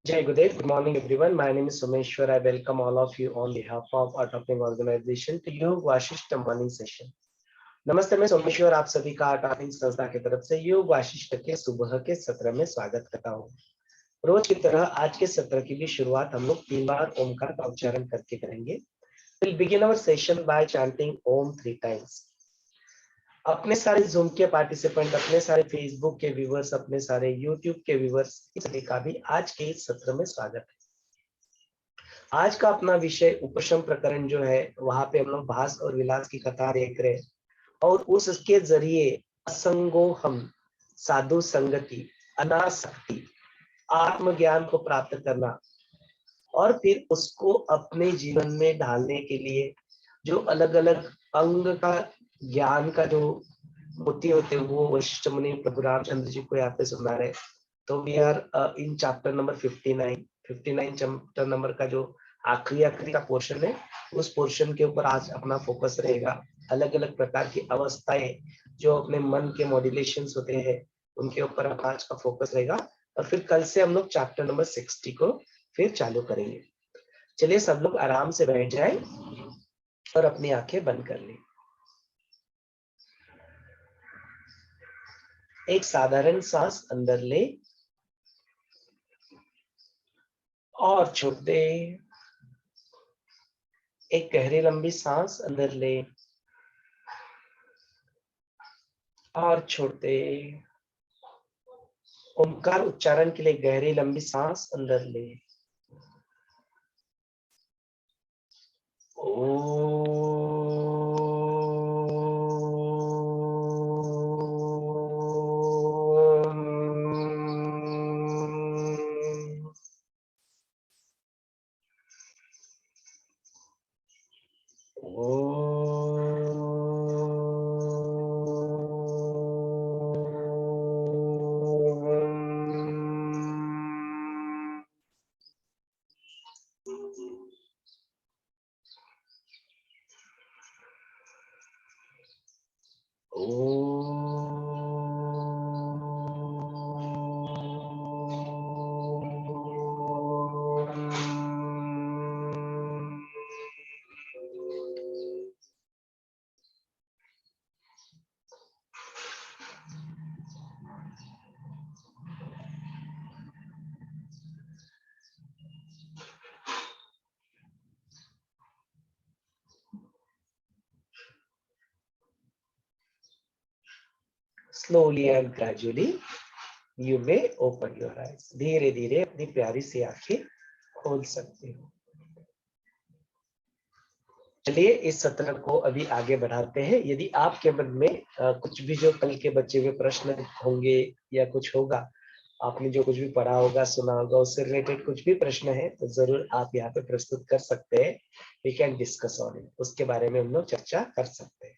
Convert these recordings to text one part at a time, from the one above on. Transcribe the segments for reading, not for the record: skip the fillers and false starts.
Jai Gurudev. Good morning, everyone. My name is Someshwar. I welcome all of you on behalf of Art of Living Organization to योग Vasishtha morning session. नमस्ते, मैं सोमेश्वर आप सभी का art of living संस्था की तरफ से योग वाशिष्ठ के सुबह के सत्र में स्वागत करता हूँ। रोज की तरह आज के सत्र की भी शुरुआत हम लोग 3 बार ओमकार का उच्चारण करके करेंगे। We'll begin our session by chanting Om 3 times. अपने सारे जूम के पार्टिसिपेंट, अपने सारे फेसबुक के व्यूवर्स, अपने सारे यूट्यूब के व्यूवर्स सभी का भी आज के इस सत्र में स्वागत है। आज का अपना विषय उपशम प्रकरण जो है, वहां पे हम लोग भास और विलास की कथा देख रहे हैं और उसके जरिए असंगो हम, साधु संगति, अनासक्ति, आत्मज्ञान को प्राप्त करना और फिर उसको अपने जीवन में ढालने के लिए जो अलग अलग अंग का ज्ञान का जो मोती होते हैं वो वशिष्ठ मुनि प्रभु रामचंद्र जी को यहाँ पे सुना रहे। तो we are in chapter number 59 chapter number का जो आखिरी का पोर्शन है, उस पोर्शन के ऊपर आज अपना फोकस रहेगा। अलग अलग प्रकार की अवस्थाएं जो अपने मन के मॉड्यूलेशंस होते हैं उनके ऊपर आज का फोकस रहेगा और फिर कल से हम लोग चैप्टर नंबर 60 को फिर चालू करेंगे। चलिए सब लोग आराम से बैठ जाएं और अपनी आंखें बंद कर लें। एक साधारण सांस अंदर ले और छोड़ दे। एक गहरी लंबी सांस अंदर ले और छोड़ दे। ओमकार उच्चारण के लिए गहरी लंबी सांस अंदर ले। Slowly and gradually you may open your eyes. धीरे धीरे अपनी प्यारी सी आंखें खोल सकते हो। चलिए इस सत्र को अभी आगे बढ़ाते हैं। यदि आपके मन में कुछ भी जो कल के बचे हुए प्रश्न होंगे या कुछ होगा, आपने जो कुछ भी पढ़ा होगा, सुना होगा, उससे रिलेटेड कुछ भी प्रश्न है तो जरूर आप यहाँ पे प्रस्तुत कर सकते हैं। We can discuss on it, उसके बारे में हम लोग चर्चा कर सकते हैं।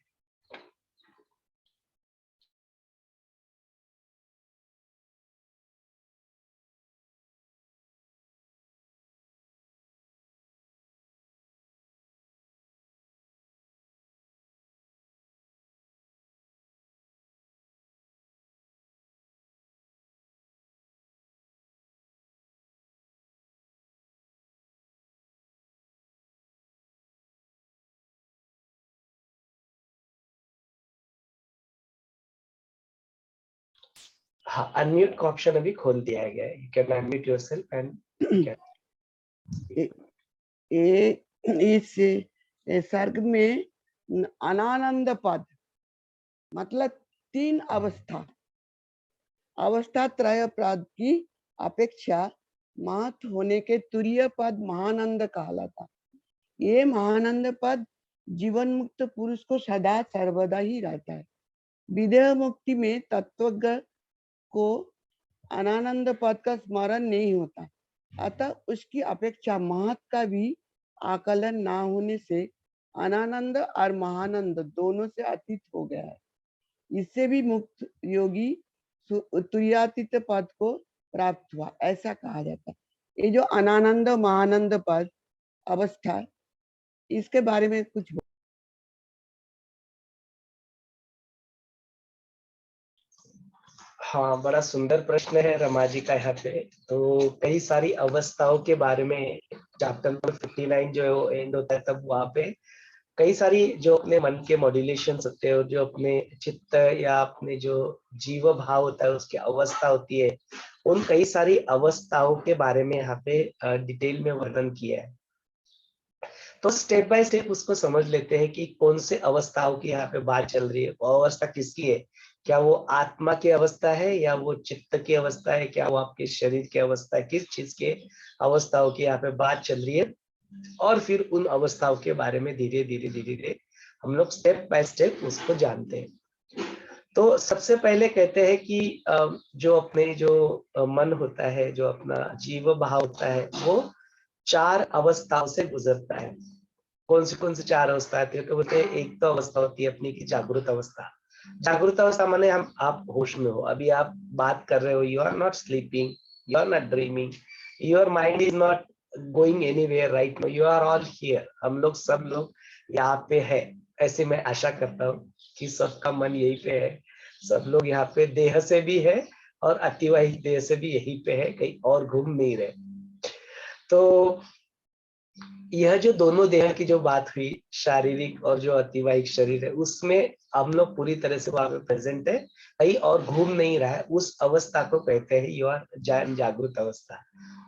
हाँ, अनम्यूट का ऑप्शन अभी खोल दिया गया है। You can unmute yourself and इस सर्ग में अनानंद पद मतलब 3 अवस्था त्रय पद की अपेक्षा महत होने के तुरीय पद महानंद कहलाता। ये महानंद पद जीवन मुक्त पुरुष को सदा सर्वदा ही रहता है। विदेह मुक्ति में तत्वज्ञ को अनानंद पद का स्मरण नहीं होता, अतः उसकी अपेक्षा महत का भी आकलन ना होने से अनानंद और महानंद दोनों से अतीत हो गया है। इससे भी मुक्त योगी तुरीयातीत पद को प्राप्त हुआ, ऐसा कहा जाता है। ये जो अनानंद महानंद पद अवस्था, इसके बारे में कुछ हाँ, बड़ा सुंदर प्रश्न है रमा जी का यहाँ पे। तो कई सारी अवस्थाओं के बारे में चैप्टर नंबर 59 जो है वो एंड होता है, तब वहां पे कई सारी जो अपने मन के मॉड्यूलेशन होते हैं और जो अपने चित्त या अपने जो जीव भाव होता है उसकी अवस्था होती है, उन कई सारी अवस्थाओं के बारे में यहाँ पे डिटेल में वर्णन किया है। तो स्टेप बाय स्टेप उसको समझ लेते हैं कि कौन से अवस्थाओं की यहाँ पे बात चल रही है, वो अवस्था किसकी है। क्या वो आत्मा की अवस्था है या वो चित्त की अवस्था है, क्या वो आपके शरीर की अवस्था है, किस चीज के अवस्थाओं की यहाँ पे बात चल रही है। और फिर उन अवस्थाओं के बारे में धीरे धीरे धीरे धीरे हम लोग स्टेप बाय स्टेप उसको जानते हैं। तो सबसे पहले कहते हैं कि जो अपने जो मन होता है, जो अपना जीव भाव होता है, वो 4 अवस्थाओं से गुजरता है। कौन सी 4 अवस्था आती है? तो बोलते हैं एक तो अवस्था होती है अपनी की जागृत अवस्था। जागृत अवस्था माने हम आप होश में हो, अभी आप बात कर रहे हो, you are not sleeping, you are not dreaming, your mind is not going anywhere right now, you are all here. हम लोग सब लोग यहाँ पे है, ऐसे मैं आशा करता हूँ कि सबका मन यही पे है। सब लोग यहाँ पे देह से भी है और अतिवाहिक देह से भी यही पे है, कहीं और घूम नहीं रहे। तो यह जो दोनों देह की जो बात हुई, शारीरिक और जो अतिवाहिक शरीर है, उसमें हम लोग पूरी तरह से वहां पे प्रेजेंट है, कहीं और घूम नहीं रहा है। उस अवस्था को कहते हैं यू आर जागृत अवस्था।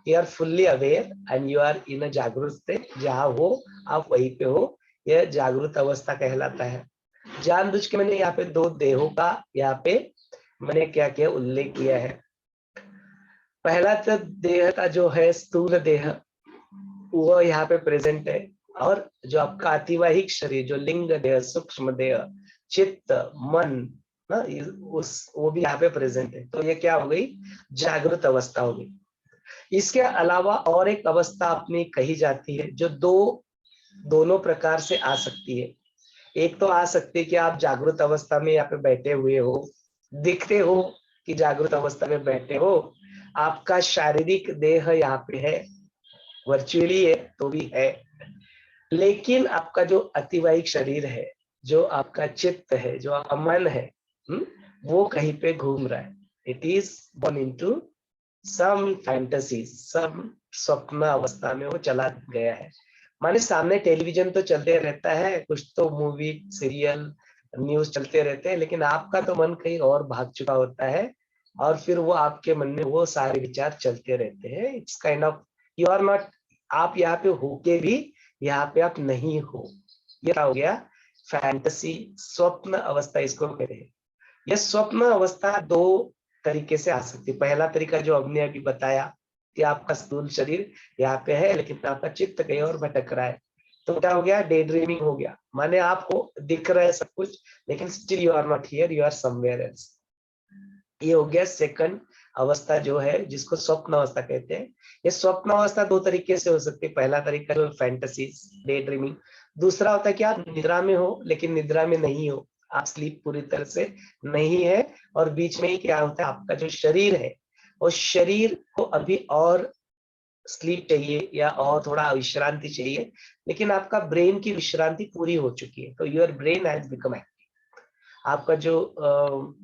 You are fully aware and you are in a जागृत स्टेट, जहाँ हो आप वहीं पे हो, यह जागृत अवस्था कहलाता है। जानबूझ के मैंने यहाँ पे 2 देहों का यहाँ पे मैंने क्या किया उल्लेख किया है। पहला तो देह का जो है स्थूल देह, वो यहाँ पे प्रेजेंट है। और जो आपका अतिवाहिक शरीर, जो लिंग देह, सूक्ष्म देह, चित्त, मन, ना, उस वो भी यहाँ पे प्रेजेंट है। तो ये क्या हो गई? जागृत अवस्था हो गई। इसके अलावा और एक अवस्था अपनी कही जाती है जो दोनों प्रकार से आ सकती है। एक तो आ सकती है कि आप जागृत अवस्था में यहाँ पे बैठे हुए हो, दिखते हो कि जागृत अवस्था में बैठे हो, आपका शारीरिक देह यहाँ पे है, वर्चुअली है तो भी है, लेकिन आपका जो अतिवाहिक शरीर है, जो आपका चित्त है, जो आपका मन है, वो कहीं पे घूम रहा है। It is gone into some fantasies, some स्वप्न अवस्था में वो चला गया है। माने सामने टेलीविजन तो चलते रहता है, कुछ तो मूवी, सीरियल, न्यूज चलते रहते हैं, लेकिन आपका तो मन कहीं और भाग चुका होता है और फिर वो आपके मन में वो सारे विचार चलते रहते हैं। It's kind of you are not, आप यहाँ पे होके भी यहाँ पे आप नहीं हो। ये क्या हो गया? फैंटेसी, स्वप्न अवस्था इसको कहते हैं। यह स्वप्न अवस्था 2 तरीके से आ सकती है। पहला तरीका जो हमने अभी बताया कि आपका स्थूल शरीर यहाँ पे है लेकिन आपका चित्त कहीं और भटक रहा है, तो क्या हो गया? डे ड्रीमिंग हो गया। माने आपको दिख रहा है सब कुछ लेकिन still you are not here, you are somewhere else. ये हो गया सेकंड अवस्था जो है, जिसको स्वप्न अवस्था कहते हैं। ये स्वप्न अवस्था 2 तरीके से हो सकती है। पहला तरीका जो फैंटेसी, डे ड्रीमिंग। दूसरा होता है कि आप निद्रा में हो लेकिन निद्रा में नहीं हो, आप स्लीप पूरी तरह से नहीं है, और बीच में ही क्या होता है, आपका जो शरीर है, वो शरीर को अभी और स्लीप चाहिए या और थोड़ा विश्रांति चाहिए, लेकिन आपका ब्रेन की विश्रांति पूरी हो चुकी है। तो योर ब्रेन हैज बिकम, आपका जो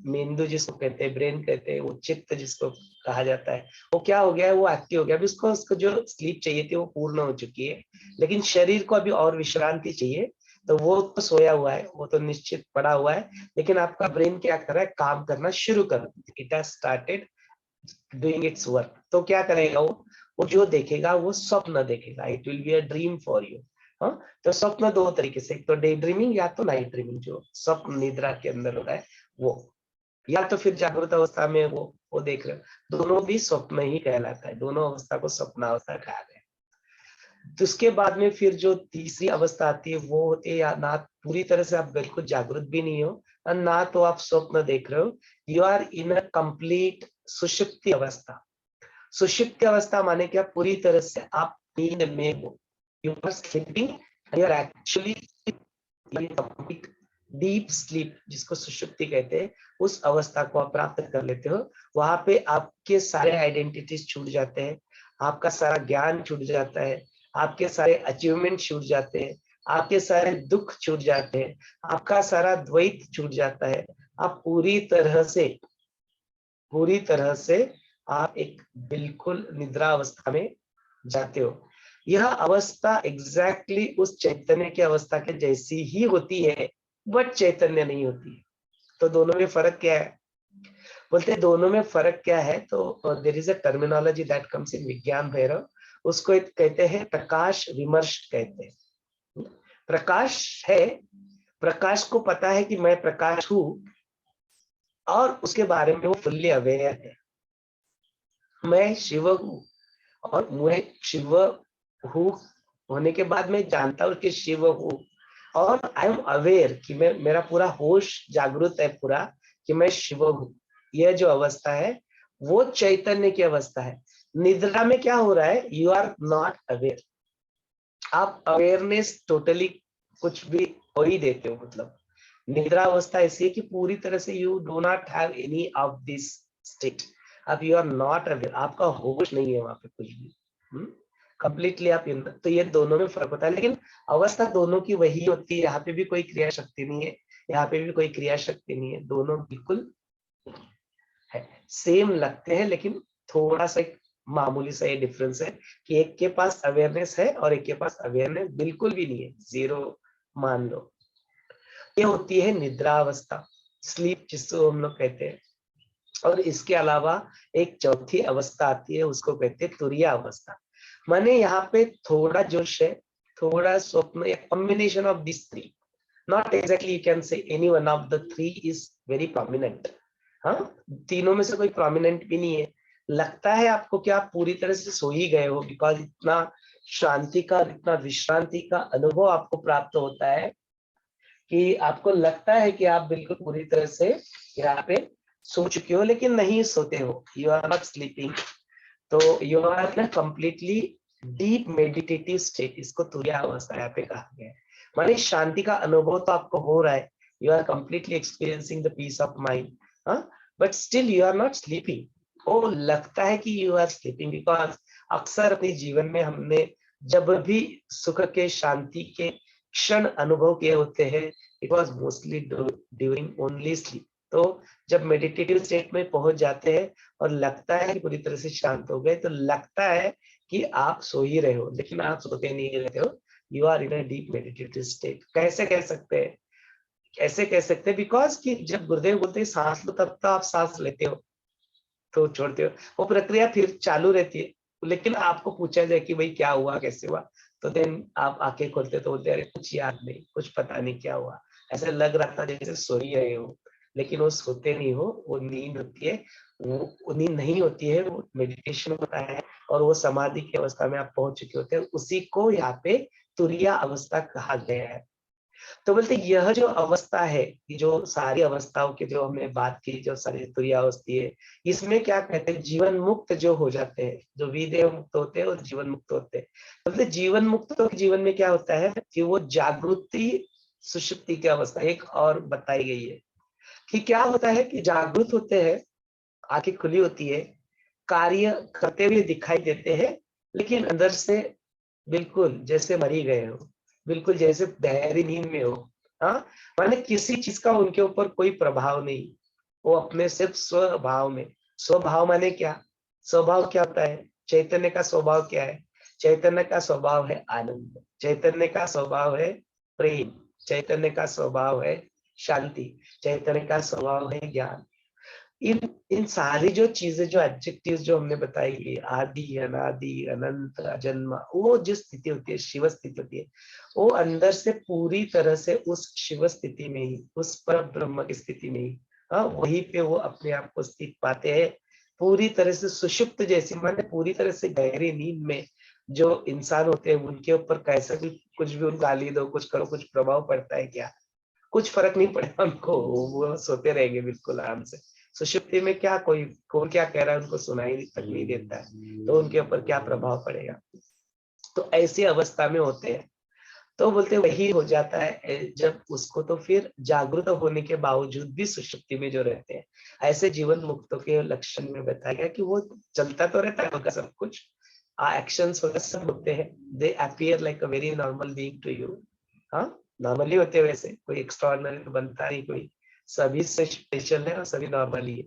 मेंदु जिसको कहते हैं, ब्रेन कहते हैं, वो चित्त जिसको कहा जाता है, वो क्या हो गया है? वो एक्टिव हो गया। अभी उसको जो स्लीप चाहिए थी वो पूर्ण हो चुकी है, लेकिन शरीर को अभी और विश्रांति चाहिए। तो वो तो सोया हुआ है, वो तो निश्चित पड़ा हुआ है, लेकिन आपका ब्रेन क्या कर रहा है? काम करना शुरू कर, it has started doing it's work. तो क्या करेगा वो जो देखेगा वो स्वप्न देखेगा, it will be a dream for you. हाँ, तो स्वप्न 2 तरीके से, एक तो डे ड्रीमिंग या तो नाइट ड्रीमिंग, जो स्वप्न निद्रा के अंदर होता है वो, या तो फिर जागृत अवस्था में वो देख रहे हो। दोनों भी स्वप्न ही कहलाता है, दोनों अवस्था को स्वप्नावस्था कहा गया है। तो उसके बाद में फिर जो तीसरी अवस्था आती है वो होती है या ना पूरी तरह से आप बिल्कुल जागृत भी नहीं हो और ना तो आप स्वप्न देख रहे हो, you are in a complete सुषुप्ति अवस्था। सुषुप्ति अवस्था माने क्या? पूरी तरह से आप नींद में हो, you are sleeping, you are actually complete deep sleep, जिसको सुषुप्ति कहते हैं। उस अवस्था को आप प्राप्त कर लेते हो। वहां पे आपके सारे आइडेंटिटीज छूट जाते हैं, आपका सारा ज्ञान छूट जाता है, आपके सारे अचीवमेंट छूट जाते हैं, आपके सारे दुख छूट जाते हैं, आपका सारा द्वैत छूट जाता है। आप पूरी तरह से पूरी तरह से आप एक बिल्कुल निद्रा अवस्था में जाते हो। यह अवस्था एग्जैक्टली उस चैतन्य की अवस्था के जैसी ही होती है, बट चैतन्य नहीं होती है। तो दोनों में फर्क क्या है? बोलते हैं दोनों में फर्क क्या है, तो there is a terminology that comes in Vigyan Bhairav, उसको कहते हैं प्रकाश विमर्श कहते हैं। प्रकाश है, प्रकाश को पता है कि मैं प्रकाश हूं, और उसके बारे में वो फुल्ली अवेयर है। मैं शिव हूँ, और मैं शिव हूँ होने के बाद मैं जानता हूँ कि शिव हूँ, और आई एम अवेयर कि मैं, मेरा पूरा होश जागृत है पूरा कि मैं शिव हूँ। यह जो अवस्था है वो चैतन्य की अवस्था है। निद्रा में क्या हो रहा है? You are not aware. आप अवेयरनेस टोटली कुछ भी हो ही देते हो। मतलब निद्रा अवस्था ऐसी है कि पूरी तरह से you do not have any of this state. अब यू आर नॉट अवेयर, आपका होश नहीं है वहां पे कुछ भी, कंप्लीटली आप तो ये दोनों में फर्क होता है, लेकिन अवस्था दोनों की वही होती है। यहाँ पे भी कोई क्रिया शक्ति नहीं है, यहाँ पे भी कोई क्रिया शक्ति नहीं है, दोनों बिल्कुल है, सेम लगते हैं, लेकिन थोड़ा सा एक मामूली सा ये डिफरेंस है कि एक के पास अवेयरनेस है और एक के पास अवेयरनेस बिल्कुल भी नहीं है, जीरो मान लो। ये होती है निद्रा अवस्था, स्लीप जिसको हम लोग कहते हैं। और इसके अलावा एक चौथी अवस्था आती है, उसको कहते हैं तुरिया अवस्था। माने यहाँ पे थोड़ा जोश है, थोड़ा स्वप्न, एक combination of this three. Not exactly you can say any one of the three is very prominent. हाँ, तीनों में से कोई प्रोमिनेंट भी नहीं है। लगता है आपको कि आप पूरी तरह से सो ही गए हो, बिकॉज इतना शांति का, इतना विश्रांति का अनुभव आपको प्राप्त होता है कि आपको लगता है कि आप बिल्कुल पूरी तरह से यहाँ पे सो चुके हो, लेकिन नहीं सोते हो। यू आर नॉट स्लीपिंग, तो you are in completely deep meditative state. इसको तुरिया अवस्था यहाँ पे कहा गया है। माने शांति का अनुभव तो आपको हो रहा है, you are completely experiencing the peace of mind, but still you are not sleeping. वो लगता है कि यू आर स्लीपिंग, बिकॉज अक्सर अपने जीवन में हमने जब भी सुख के, शांति के क्षण अनुभव किए होते हैं, it was mostly during only sleep. तो जब मेडिटेटिव स्टेट में पहुंच जाते हैं और लगता है कि पूरी तरह से शांत हो गए, तो लगता है कि आप सो ही रहे हो, लेकिन आप सोते नहीं रहते हो। You are in a deep meditative state. कैसे कह सकते हैं? कैसे कह सकते हैं? बिकॉज कि जब गुरुदेव बोलते हैं सांस लो, तब तो आप सांस लेते हो तो छोड़ते हो, वो प्रक्रिया फिर चालू रहती है। लेकिन आपको पूछा जाए कि भाई क्या हुआ, कैसे हुआ, तो देन आप आंखें खोलते तो बोलते अरे कुछ याद नहीं, कुछ पता नहीं क्या हुआ। ऐसे लग रहा था जैसे सो ही रहे हो, लेकिन वो सोते नहीं हो, वो नींद होती है। वो नींद नहीं होती है, वो मेडिटेशन होता है, और वो समाधि की अवस्था में आप पहुंच चुके होते हैं। उसी को यहाँ पे तुरिया अवस्था कहा गया है। तो बोलते यह जो अवस्था है, ये जो सारी अवस्थाओं की जो हमने बात की, जो सारी तुरिया अवस्थी है, इसमें क्या कहते हैं, जीवन मुक्त जो हो जाते हैं, जो विदेह मुक्त होते हैं और जीवन मुक्त होते हैं। बोलते जीवन मुक्तों के जीवन में क्या होता है कि वो जागृति सुषुप्ति की अवस्था एक और बताई गई है। कि क्या होता है कि जागृत होते हैं, आंखें खुली होती है, कार्य करते हुए दिखाई देते हैं, लेकिन अंदर से बिल्कुल जैसे मरी गए हो, बिल्कुल जैसे गहरी नींद में हो। हाँ, माने किसी चीज का उनके ऊपर कोई प्रभाव नहीं, वो अपने सिर्फ स्वभाव में। स्वभाव माने क्या? स्वभाव क्या होता है? चैतन्य का स्वभाव क्या है? चैतन्य का स्वभाव है आनंद, चैतन्य का स्वभाव है प्रेम, चैतन्य का स्वभाव है शांति, चैतन्य का स्वभाव है ज्ञान। इन इन सारी जो चीजें, जो एडजेक्टिव्स जो हमने बताई, आदि, अनादि, अनंत, अजन्मा, वो जो स्थिति होती है, शिव स्थिति होती है, वो अंदर से पूरी तरह से उस शिव स्थिति में ही, उस पर ब्रह्म की स्थिति में ही, हाँ, वहीं पे वो अपने आप को स्थित पाते हैं। पूरी तरह से सुषुप्त जैसी, माने पूरी तरह से गहरी नींद में जो इंसान होते हैं, उनके ऊपर कैसा भी कुछ भी उनको गाली दो, कुछ करो, कुछ प्रभाव पड़ता है क्या? कुछ फर्क नहीं पड़ेगा उनको, वो सोते रहेंगे बिल्कुल आराम से। सुषुप्ति में क्या, कोई कौन क्या कह रहा है उनको सुनाई तक नहीं देता है, तो उनके ऊपर क्या प्रभाव पड़ेगा? तो ऐसी अवस्था में होते हैं। तो बोलते वही हो जाता है जब उसको, तो फिर जागृत होने के बावजूद भी सुषुप्ति में जो रहते हैं, ऐसे जीवन मुक्तों के लक्षण में बताया गया कि वो चलता तो रहता है उनका सब कुछ, एक्शंस वगैरह सब होते हैं, they appear like a very normal being to you. हाँ, नॉर्मली होते हैं, वैसे कोई एक्स्ट्राऑर्डिनरी तो बनता नहीं कोई, सभी से स्पेशल है और सभी नॉर्मल ही है।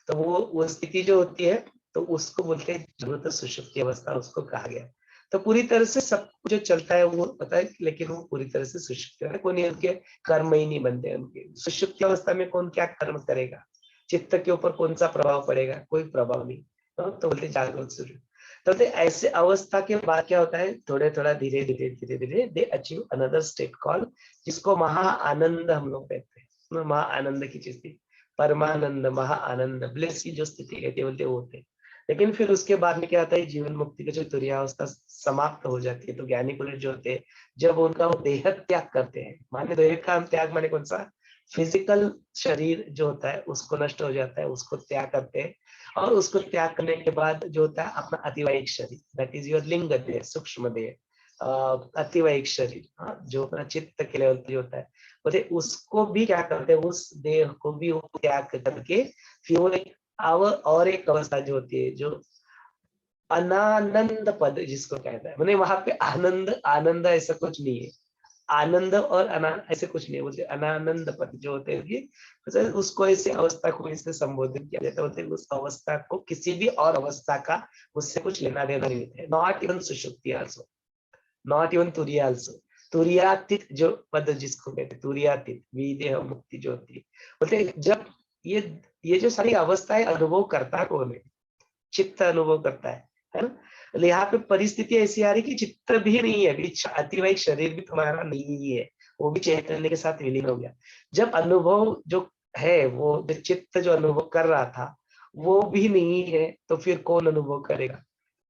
तो वो स्थिति जो होती है तो उसको बोलते हैं जागृत सुषुप्ति अवस्था, उसको कहा गया। तो पूरी तरह से सब जो चलता है वो पता है, लेकिन वो पूरी तरह से सुषुप्ति है, कोई उनके कर्म ही नहीं बनते उनके। सुषुप्ति अवस्था में कौन क्या कर्म करेगा, चित्त के ऊपर कौन सा प्रभाव पड़ेगा, कोई प्रभाव नहीं। तो बोलते जागृत सुषुप्ति। तो ऐसे अवस्था के बाद क्या होता है, थोड़े थोड़ा धीरे धीरे धीरे धीरे they achieve another state call, जिसको महा आनंद हम लोग कहते हैं। महा आनंद की चीज थी, परमानंद, महा आनंद, ब्लिस की जो स्थिति कहते बोलते वो होते। लेकिन फिर उसके बाद में क्या आता है, जीवन मुक्ति की जो तुरीयावस्था समाप्त हो जाती है, तो ज्ञानी पुरुष जो होते हैं जब उनका वो देह त्याग करते हैं, माने देह का त्याग माने कौन सा, फिजिकल शरीर जो होता है उसको नष्ट हो जाता है, उसको त्याग करते हैं। और उसको त्याग करने के बाद जो होता है अपना अतिवाहिक शरीर, दैट इज योर लिंग देह, सूक्ष्म देह, अतिवाहिक शरीर, जो अपना चित्त के लेवल पे होता है, बोले उसको भी क्या करते हैं, उस देह को भी वो त्याग करके फिर वो एक और एक अवस्था जो होती है, जो अनानंद पद जिसको कहता है, मैंने वहां पे आनंद आनंद ऐसा कुछ नहीं है, आनंद और अनानंद ऐसे कुछ नहीं, बोलते अनानंद पद जो होते हैं मतलब उसको ऐसे अवस्था को इससे संबोधित किया जाता है, बोलते उस अवस्था को किसी भी और अवस्था का उससे कुछ लेना देना नहीं है, नॉट इवन सुषुप्ति आल्सो, नॉट इवन तुरीय आल्सो। तुरीयातीत जो पद जिसको कहते हैं, तुरीयातीत विदेह मुक्ति जो होती है, बोलते जब ये जो सारी अवस्थाएं अनुभव करता है कौन है, चित्त अनुभव करता है ना। यहाँ पे परिस्थिति ऐसी आ रही कि चित्त भी नहीं है, अभी अतिवाहिक शरीर भी तुम्हारा नहीं है, वो भी चैतन्य के साथ विलीन हो गया। जब अनुभव जो है, वो जो चित्त जो अनुभव कर रहा था वो भी नहीं है, तो फिर कौन अनुभव करेगा,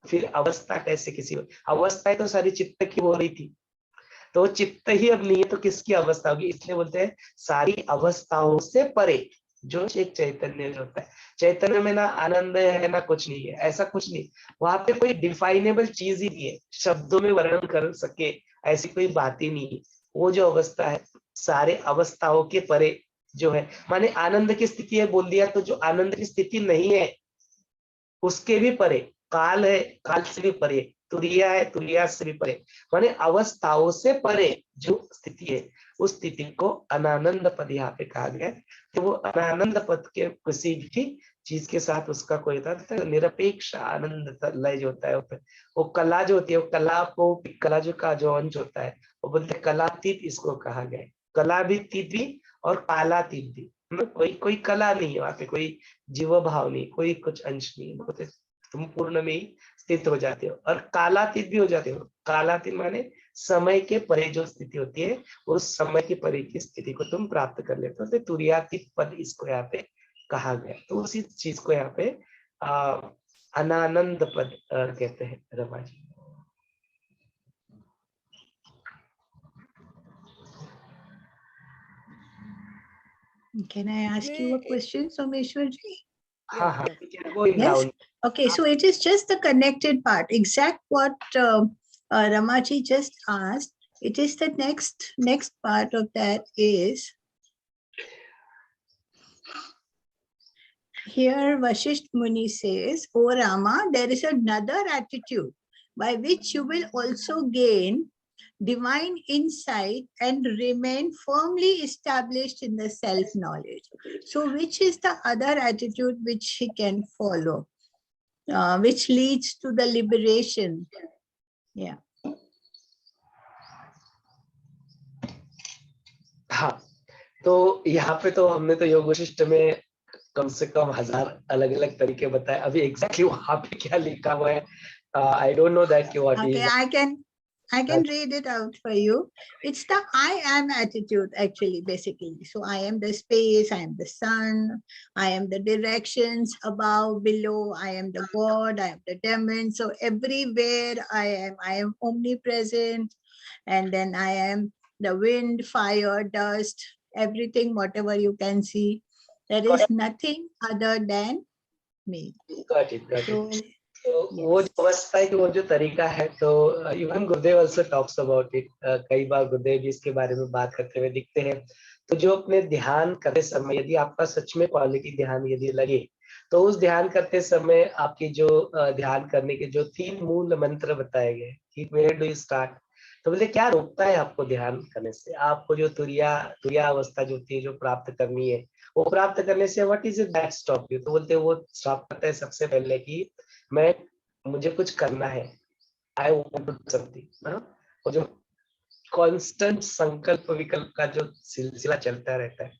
फिर अवस्था कैसे, किसी अवस्थाएं तो सारी चित्त की हो रही थी, तो चित्त ही अब नहीं है तो किसकी अवस्था होगी, इसलिए बोलते हैं सारी अवस्थाओं से परे जो एक चैतन्य जो होता है, चैतन्य में ना आनंद है ना कुछ नहीं है, ऐसा कुछ नहीं, वहां पे कोई डिफाइनेबल चीज ही नहीं है, शब्दों में वर्णन कर सके ऐसी कोई बात ही नहीं है। वो जो अवस्था है सारे अवस्थाओं के परे जो है, माने आनंद की स्थिति है बोल दिया, तो जो आनंद की स्थिति नहीं है उसके भी परे, काल है काल से भी परे, तुरिया है तुरिया से भी परे, माने अवस्थाओं से परे जो स्थिति है, उस स्थिति को अनानंद पद यहाँ पे कहा गया है। तो वो अनानंद पद के किसी भी चीज के साथ उसका कोई था, तो निरपेक्ष आनंद लय जो होता है वो कला जो होती है, वो कला को, कला जो का जो अंश होता है वो बोलते कलातीत, इसको कहा गया है। कला भी तीत भी और कालातीत भी, कोई कोई कला नहीं है वहां पे, कोई जीव भाव नहीं, कोई कुछ अंश नहीं, बोलते तुम पूर्ण में ही स्थित हो जाते हो और कालातीत भी हो जाते हो। कालातीत माने समय के परे जो स्थिति होती है, उस समय के परे की स्थिति को तुम प्राप्त कर लेते हो, तो तुरीयातीत पद इसको यहाँ पे कहा गया। तो उसी चीज को यहाँ पे अनानंद पद कहते हैं Rama ji. Can I ask you a question, Someshwar ji? हाँ हाँ, going Yes. down. Okay, so it is just the connected part. Exact what Ramaji just asked. It is the next part of that is here. Vashisht Muni says, "O Rama, there is another attitude by which you will also gain divine insight and remain firmly established in the self-knowledge." So which is the other attitude which he can follow, which leads to the liberation? Yeah. हाँ, तो यहाँ पे तो हमने तो योग वशिष्ठ में कम से कम 1000 अलग अलग तरीके बताए, अभी एग्जैक्टली वहां पे क्या लिखा हुआ है I don't know that what Okay, is. I can read it out for you. It's the I am attitude, actually, basically. So I am the space, I am the sun, I am the directions above, below, I am the God, I am the demon. So everywhere I am omnipresent, and then I am the wind, fire, dust, everything, whatever you can see. There is nothing other than me. Got it, got So, it. तो yes. वो जो अवस्था है कि वो जो तरीका है, तो even Gurudev also talks about it, कई बार गुरुदेव जी इसके बारे में बात करते हुए दिखते हैं। तो जो अपने ध्यान करते समय यदि आपका सच में क्वालिटी ध्यान यदि लगे, तो उस ध्यान करते समय आपकी जो ध्यान करने के जो 3 मूल मंत्र बताए गए कि where do you start, तो बोलते क्या रोकता है आपको ध्यान करने से, आपको जो तुरिया अवस्था जो होती है जो प्राप्त करनी है वो प्राप्त करने से, what is it that stop you? तो बोलते वो स्टॉप करता है सबसे पहले कि मुझे कुछ करना है, I want to do something. और जो कांस्टेंट संकल्प विकल्प का जो सिलसिला चलता रहता है,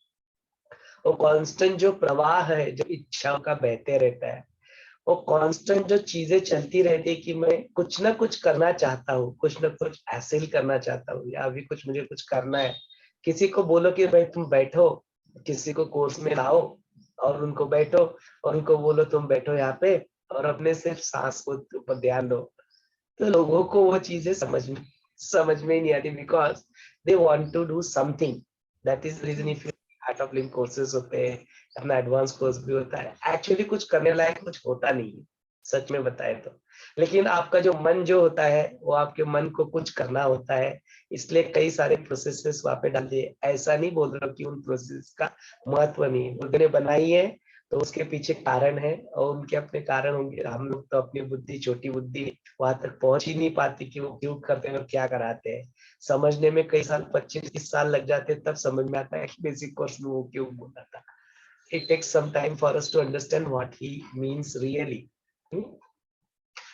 वो कांस्टेंट जो प्रवाह है जो इच्छाओं का बहते रहता है, वो कांस्टेंट जो चीजें चलती रहती है कि मैं कुछ ना कुछ करना चाहता हूँ, कुछ ना कुछ हासिल करना चाहता हूँ, या अभी मुझे कुछ करना है। किसी को बोलो कि भाई तुम बैठो, किसी को कोर्स में लाओ और उनको बैठो, और उनको बोलो तुम बैठो यहाँ पे और अपने सिर्फ सांस को ऊपर ध्यान दो, तो लोगों को वो चीजें समझ में ही नहीं आती, because they want to do something. That is reason if art of living courses होते हैं, अपना एडवांस कोर्स भी होता है, एक्चुअली कुछ करने लायक कुछ होता नहीं है सच में बताए तो। लेकिन आपका जो मन जो होता है वो आपके मन को कुछ करना होता है, इसलिए कई सारे प्रोसेसेस वहां पे डाल दिए। ऐसा नहीं बोल रहा कि उन प्रोसेस का महत्व नहीं है, बुद्ध ने बनाई है तो उसके पीछे कारण है, और उनके अपने कारण होंगे। हम लोग तो अपनी बुद्धि, छोटी बुद्धि, वहां तक पहुंच ही नहीं पाती कि वो क्यों करते हैं और क्या कराते हैं। समझने में कई साल, 25-30 साल लग जाते हैं, तब समझ में आता है कि बेसिक कोर्स में वो क्यों बोला था। It takes some time for us to understand what he means really.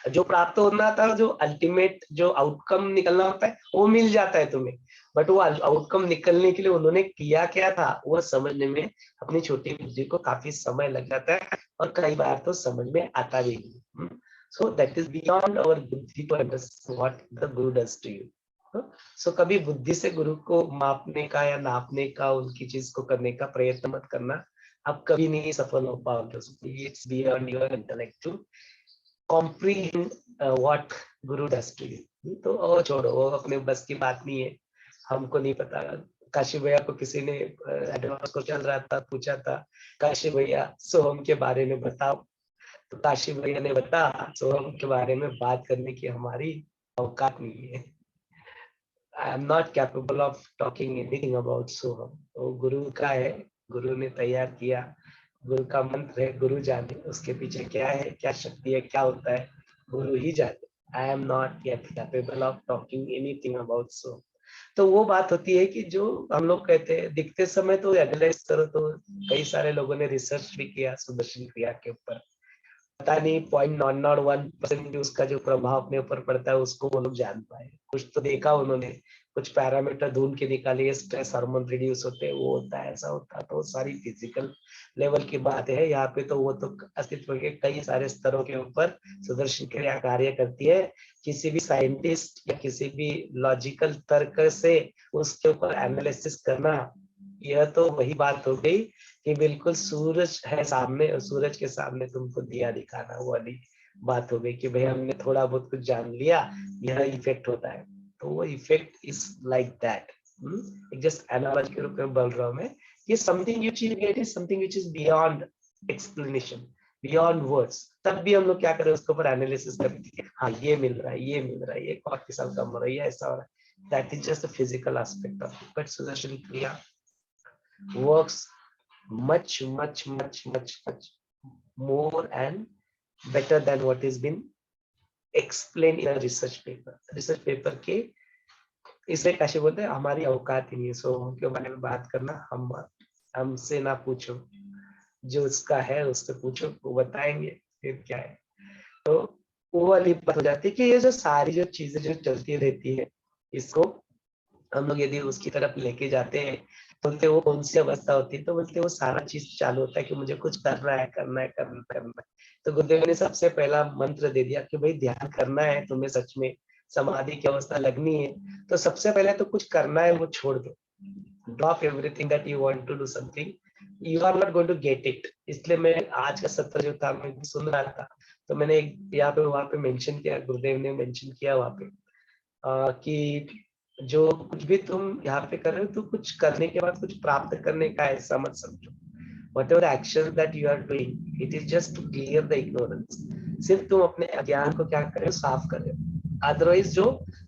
जो प्राप्त होना था, जो अल्टीमेट जो आउटकम निकलना होता है वो मिल जाता है तुम्हें, बट वो आउटकम निकलने के लिए उन्होंने किया क्या था वो समझने में अपनी छोटी बुद्धि को काफी समय लग जाता है, और कई बार तो समझ में आता भी नहीं। So that is beyond our बुद्धि to understand what the guru does to you. सो कभी बुद्धि से गुरु को मापने का या नापने का, उनकी चीज को करने का प्रयत्न मत करना, आप कभी नहीं सफल हो पाओगे। It's beyond your intellect to comprehend what guru does to you. तो वो छोड़ो, वो अपने बस की बात नहीं है, हमको नहीं पता। काशी भैया को किसी ने एडवांस को चल रहा था, पूछा था काशी भैया सोहम के बारे में बताओ, तो काशी भैया ने बताया सोहम के बारे में बात करने की हमारी औकात नहीं है। I am not capable of talking anything about सोहम। वो गुरु का है, गुरु ने तैयार किया, गुरु का मंत्र है, गुरु जाने उसके पीछे क्या है, क्या शक्ति है, क्या होता है, गुरु ही जाने। I am not yet capable of talking anything about सोहम। तो वो बात होती है कि जो हम लोग कहते हैं दिखते समय तो एनालाइज करो, तो कई सारे लोगों ने रिसर्च भी किया सुदर्शन क्रिया के ऊपर, पता नहीं 0.001% उसका जो प्रभाव अपने ऊपर पड़ता है उसको वो लोग जान पाए। कुछ तो देखा उन्होंने, कुछ पैरामीटर ढूंढ के निकाले, स्ट्रेस हार्मोन रिड्यूस होते हैं, वो होता है, ऐसा होता है। तो सारी फिजिकल लेवल की बात है यहाँ पे, तो वो तो अस्तित्व के कई सारे स्तरों के ऊपर सुदर्शन क्रिया कार्य करती है। किसी भी साइंटिस्ट या किसी भी लॉजिकल तर्क से उसके ऊपर एनालिसिस करना, यह तो वही बात हो गई कि बिल्कुल सूरज है सामने और सूरज के सामने तुमको दिया दिखाना, वो वाली बात हो गई कि भाई हमने थोड़ा बहुत कुछ जान लिया, यह इफेक्ट होता है। तो वो effect is like that. Just analogy के रूप में बोल रहा हूँ मैं, ये something which you get is something which is beyond explanation, beyond words. तब भी हम लोग क्या करें, उसके ऊपर एनालिसिस करते हैं, हाँ ये मिल रहा है, ये मिल रहा है, ये कॉर्टिसोल कम हो रहा है, ये ऐसा हो रहा है। That is just the physical aspect of it, but Sudarshan क्रिया works much more and better than what is been explained in a research paper. Research paper के इसलिए कैसे बोलते हैं हमारी औकात ही नहीं है। सो उनके बारे में बात करना, हमसे ना पूछो, जो उसका है उससे पूछो, वो बताएंगे फिर क्या है। तो वो वाली बात हो जाती है कि ये जो सारी जो चीजें जो चलती रहती है, इसको हम लोग यदि उसकी तरफ लेके जाते हैं, बोलते वो कौन सी अवस्था होती है, तो बोलते वो सारा चीज चालू होता है कि मुझे कुछ करना है, करना है, करना है। तो गुरुदेव ने सबसे पहला मंत्र दे दिया कि भाई ध्यान करना है तुम्हें, सच में समाधि की अवस्था लगनी है, तो सबसे पहले तो कुछ करना है वो छोड़ दो। Drop everything that you want to do something, you are not going to get it. इसलिए मैं आज का सत्र जो था मैं सुन रहा था, तो मैंने यहाँ पे वहां पे मेंशन किया, गुरुदेव ने मेंशन किया वहां पे कि जो कुछ भी तुम यहाँ पे कर रहे हो, तो कुछ करने के बाद कुछ प्राप्त करने का ऐसा मत समझो। whatever action that you are doing, it is just to clear the ignorance. सिर्फ तुम अपने अज्ञान को क्या कर रहे हो, साफ कर रहे हो। अदरवाइज जो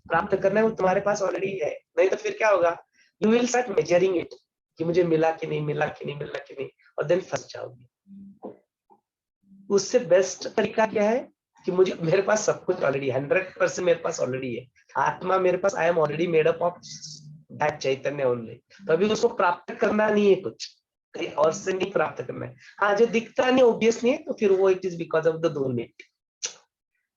प्राप्त करना है वो तुम्हारे पास ऑलरेडी है। नहीं तो फिर क्या होगा, you will start measuring it कि मुझे मिला कि नहीं, मिला कि नहीं, मिला कि नहीं, और देन फंस जाओगे। उससे बेस्ट तरीका क्या है, कि मुझे मेरे पास सब कुछ ऑलरेडी 100% मेरे पास ऑलरेडी है, आत्मा मेरे पास, I am already made up of that चैतन्य ओनली। तो अभी उसको प्राप्त करना नहीं है, कुछ कहीं और से नहीं प्राप्त करना है। हाँ, जो दिखता नहीं ऑब्वियस नहीं है, तो फिर वो it is because of the donate,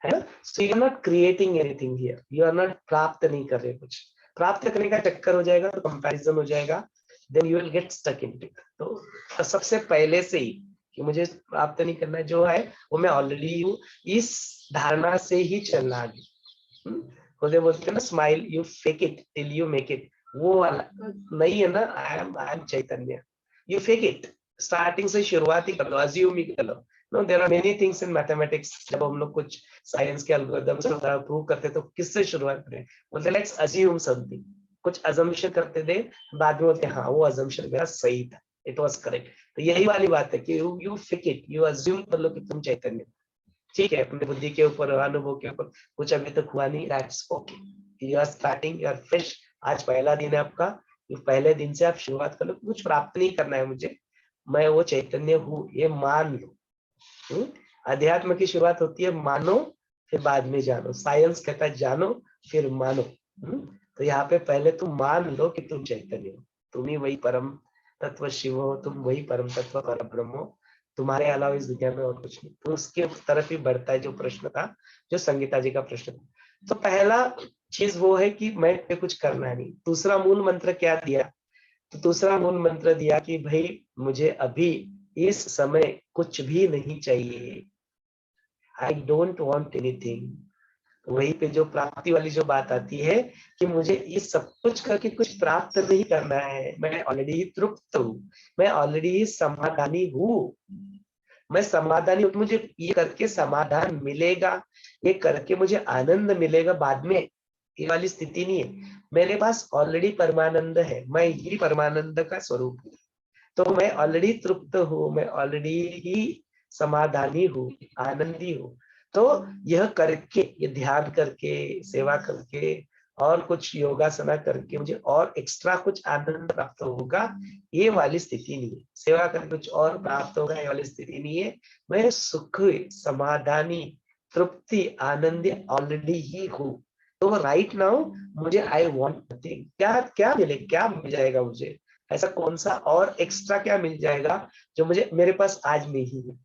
है ना। So you are not creating anything here, you are not, प्राप्त नहीं कर रहे कुछ। प्राप्त करने का चक्कर हो जाएगा तो कंपैरिजन हो जाएगा, then you will get stuck in it. तो सबसे पहले से ही कि मुझे प्राप्त नहीं करना है, जो है वो मैं ऑलरेडी हूँ, इस धारणा से ही चलना आगे। खुदे बोलते हैं ना, smile you fake it till you make it, वो वाला नहीं है ना। आई एम चैतन्य, यू फेक इट, स्टार्टिंग से शुरुआत ही कर लो, अज्यूम ही कर लो। No, there are many things in mathematics. जब हम लोग कुछ साइंस के एल्गोरिथम से प्रूव करते तो किससे शुरुआत करें, बोलते लेट्स अज्यूम समथिंग, कुछ अजम्पशन करते थे, बाद में बोलते हाँ वो अजम्पशन मेरा सही था, इट वाज करेक्ट। तो यही वाली बात है कि you fake it, you assume कर लो कि तुम चैतन्य, ठीक है, अपनी बुद्धि के ऊपर, अनुभव के ऊपर, कुछ अभी तक हुआ नहीं, that's okay, you are starting, you are fresh. आज पहला दिन है आपका, पहले दिन से आप शुरुआत कर लो, कुछ प्राप्त नहीं करना है मुझे, मैं वो चैतन्य हूँ, ये मान लो। अध्यात्म की शुरुआत होती है मानो, फिर बाद में जानो। साइंस कहता है जानो फिर मानो। तो यहाँ पे पहले तुम मान लो कि तुम चैतन्य हो, तुम ही वही परम तत्व शिव हो, तुम वही परम तत्व परब्रह्म हो, तुम्हारे अलावा इस दुनिया में और कुछ नहीं। तो उसके तरफ ही बढ़ता है जो प्रश्न था, जो संगीता जी का प्रश्न था। तो पहला चीज वो है कि मैं कुछ करना नहीं। दूसरा मूल मंत्र क्या दिया, तो दूसरा मूल मंत्र दिया कि भाई मुझे अभी इस समय कुछ भी नहीं चाहिए, आई डोंट वॉन्ट एनीथिंग। वहीं पे जो प्राप्ति वाली जो बात आती है कि मुझे इस सब कुछ करके कुछ प्राप्त नहीं करना है, मैं ऑलरेडी तृप्त हूँ, मैं ऑलरेडी समाधानी हूँ, मैं समाधानी हूँ। मुझे ये करके समाधान मिलेगा, ये करके मुझे आनंद मिलेगा बाद में, ये वाली स्थिति नहीं है। मेरे पास ऑलरेडी परमानंद है, मैं ही परमानंद का स्वरूप हूँ। तो मैं ऑलरेडी तृप्त हूँ, मैं ऑलरेडी ही समाधानी हूँ, आनंदी हूँ। तो यह करके, ये ध्यान करके, सेवा करके और कुछ योगासना करके मुझे और एक्स्ट्रा कुछ आनंद प्राप्त होगा, ये वाली स्थिति नहीं है। सेवा करके कुछ और प्राप्त होगा, ये वाली स्थिति नहीं है। मैं सुख, समाधानी, तृप्ति, आनंद ऑलरेडी ही हूँ। तो राइट नाउ मुझे आई वॉन्ट नथिंग। क्या क्या मिले, क्या मिल जाएगा मुझे, ऐसा कौन सा और एक्स्ट्रा क्या मिल जाएगा जो मुझे मेरे पास आज नहीं है।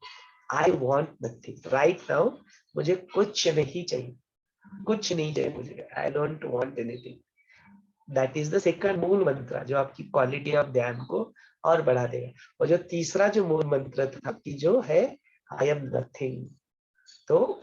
I want nothing right now, मुझे कुछ नहीं चाहिए, कुछ नहीं चाहिए मुझे, I don't want anything. That is the second मूल मंत्र जो आपकी क्वालिटी ऑफ ध्यान को और बढ़ा देगा। और जो तीसरा जो मूल मंत्र था कि जो है आई एम नथिंग, तो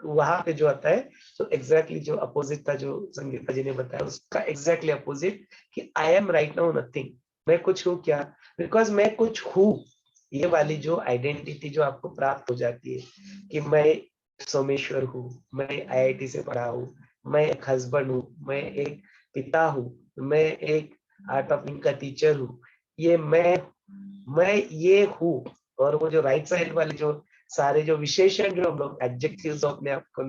वहां पे जो आता है, तो एग्जैक्टली जो अपोजिट था जो संगीता जी ने बताया, उसका एग्जैक्टली अपोजिट कि I M right now nothing. मैं कुछ हूँ क्या, बिकॉज मैं कुछ हूँ, ये वाली जो आइडेंटिटी जो आपको प्राप्त हो जाती है कि मैं सोमेश्वर हूँ, मैं आईआईटी से पढ़ा हूँ, मैं एक हस्बैंड हूँ, मैं एक पिता हूँ, मैं एक आर्ट ऑफ लिविंग का टीचर हूँ, ये मैं ये हूँ। और वो जो राइट साइड वाले जो सारे जो विशेषण जो हम लोग एडजेक्टिव्स अपने आप को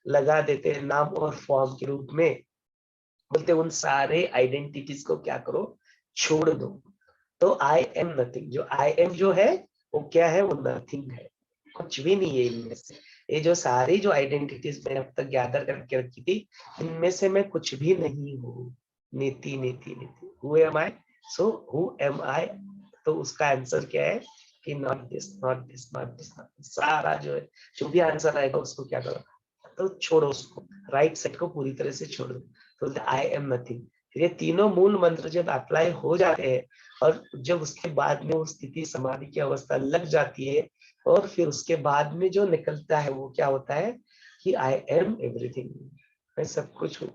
लगा देते हैं नाम और फॉर्म के रूप में, बोलते उन सारे आइडेंटिटीज को क्या करो, छोड़ दो। तो आई एम नथिंग, जो आई एम जो है वो क्या है, वो नथिंग है, कुछ भी नहीं है इनमें से। ये जो सारी जो आइडेंटिटीज मैंने अब तक गैदर करके रखी थी, इनमें से मैं कुछ भी नहीं हूँ। नीति नीति नीति, who am I, so who am I. तो उसका आंसर क्या है कि not this not this not this not this. सारा जो है, जो भी आंसर आएगा उसको क्या करो, तो छोड़ो उसको, राइट साइड को पूरी तरह से छोड़ो। तो आई एम नथिंग। ये तीनों मूल मंत्र जब अप्लाई हो जाते हैं और जब उसके बाद में वो स्थिति समाधि की अवस्था लग जाती है, और फिर उसके बाद में जो निकलता है वो क्या होता है कि आई एम एवरीथिंग, मैं सब कुछ हूँ।